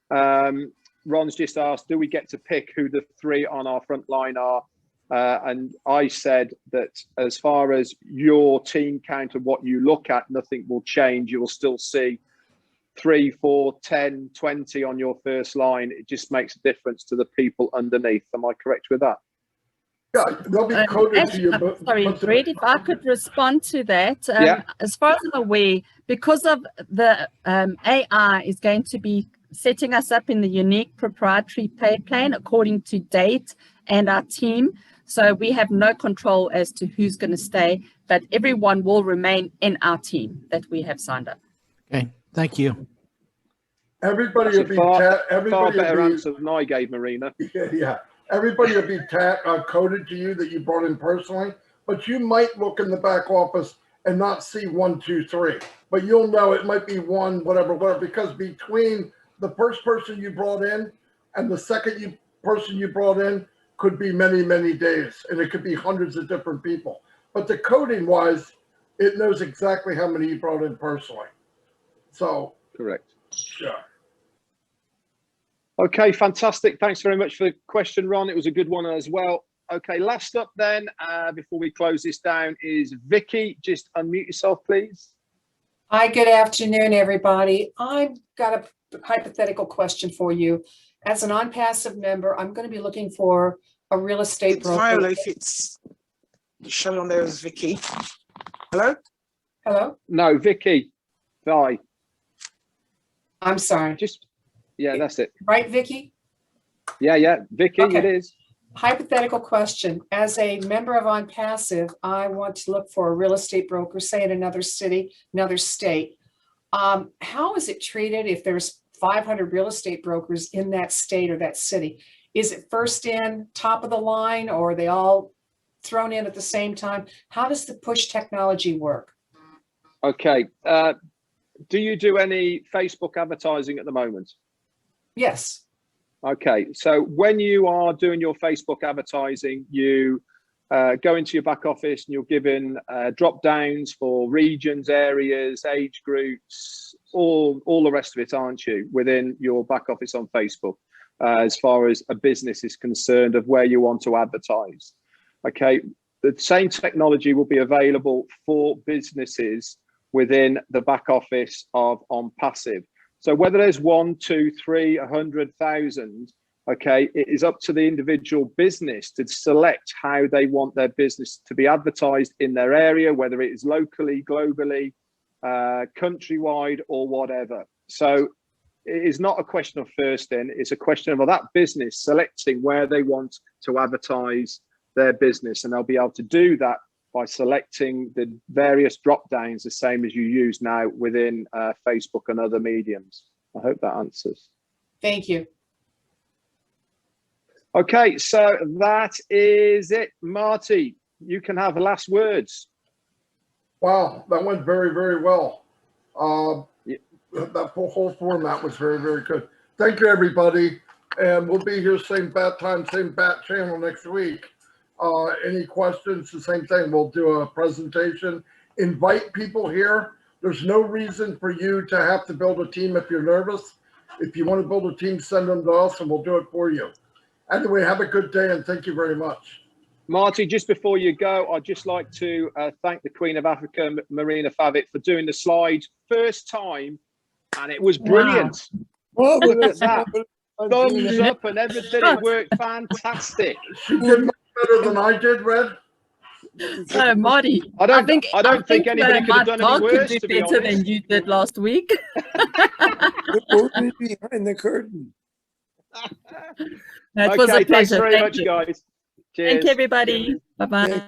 Ron's just asked, do we get to pick who the 3 on our front line are? And I said that as far as your team count and what you look at, nothing will change. You will still see 3, 4, 10, 20 on your first line. It just makes a difference to the people underneath. Am I correct with that? Yeah, they'll be coded to you. Sorry, Brett, if I could respond to that. Yeah. As far as I'm aware, because of the AI is going to be setting us up in the unique proprietary pay plan according to date and our team. So we have no control as to who's going to stay, but everyone will remain in our team that we have signed up. Okay, thank you. Everybody will be far everybody better will be, answer than I gave, Marina. yeah. Everybody will be coded to you that you brought in personally, but you might look in the back office and not see 1, 2, 3. But you'll know it might be 1, whatever, because between the first person you brought in and the second person you brought in could be many, many days, and it could be hundreds of different people. But the coding wise, it knows exactly how many you brought in personally. So correct. Yeah. Okay, fantastic. Thanks very much for the question, Ron. It was a good one as well. Okay, last up then, before we close this down, is Vicky. Just unmute yourself, please. Hi, good afternoon, everybody. I've got a hypothetical question for you. As an Onpassive member, I'm going to be looking for a real estate broker. Viola, if it's shown on there as Vicky. Hello? Hello? No, Vicky. Bye. I'm sorry. Yeah, that's it. Right, Vicky? Yeah, Vicky, Okay. It is. Hypothetical question. As a member of Onpassive, I want to look for a real estate broker, say in another city, another state. How is it treated if there's 500 real estate brokers in that state or that city? Is it first in, top of the line, or are they all thrown in at the same time? How does the push technology work? Okay. Do you do any Facebook advertising at the moment? Yes. Okay. So when you are doing your Facebook advertising, you go into your back office and you're given drop downs for regions, areas, age groups, all the rest of it, aren't you, within your back office on Facebook, as far as a business is concerned of where you want to advertise. Okay. The same technology will be available for businesses within the back office of Onpassive. So whether there's 1, 2, 3, 100,000, okay, it is up to the individual business to select how they want their business to be advertised in their area, whether it is locally, globally, countrywide, or whatever. So it is not a question of first in, it's a question of that business selecting where they want to advertise their business, and they'll be able to do that by selecting the various drop downs, the same as you use now within Facebook and other mediums. I hope that answers. Thank you. Okay, so that is it. Marty, you can have the last words. Wow, that went very, very well. That whole format was very, very good. Thank you, everybody. And we'll be here same bat time, same bat channel next week. Any questions, the same thing. We'll do a presentation. Invite people here. There's no reason for you to have to build a team if you're nervous. If you want to build a team, send them to us and we'll do it for you. Anyway, have a good day and thank you very much. Marty, just before you go, I'd just like to thank the Queen of Africa, Marina Favitt, for doing the slide first time, and it was brilliant. Wow. Look at that. Thumbs up and everything. It worked fantastic. She did much better than I did, Red. Marty, I don't think anybody could have done any worse, do to be better honest. than you did last week. Behind the curtain. That was a Okay, thanks pleasure. very Thank much, you. guys. Cheers. Thank you, everybody. Bye-bye.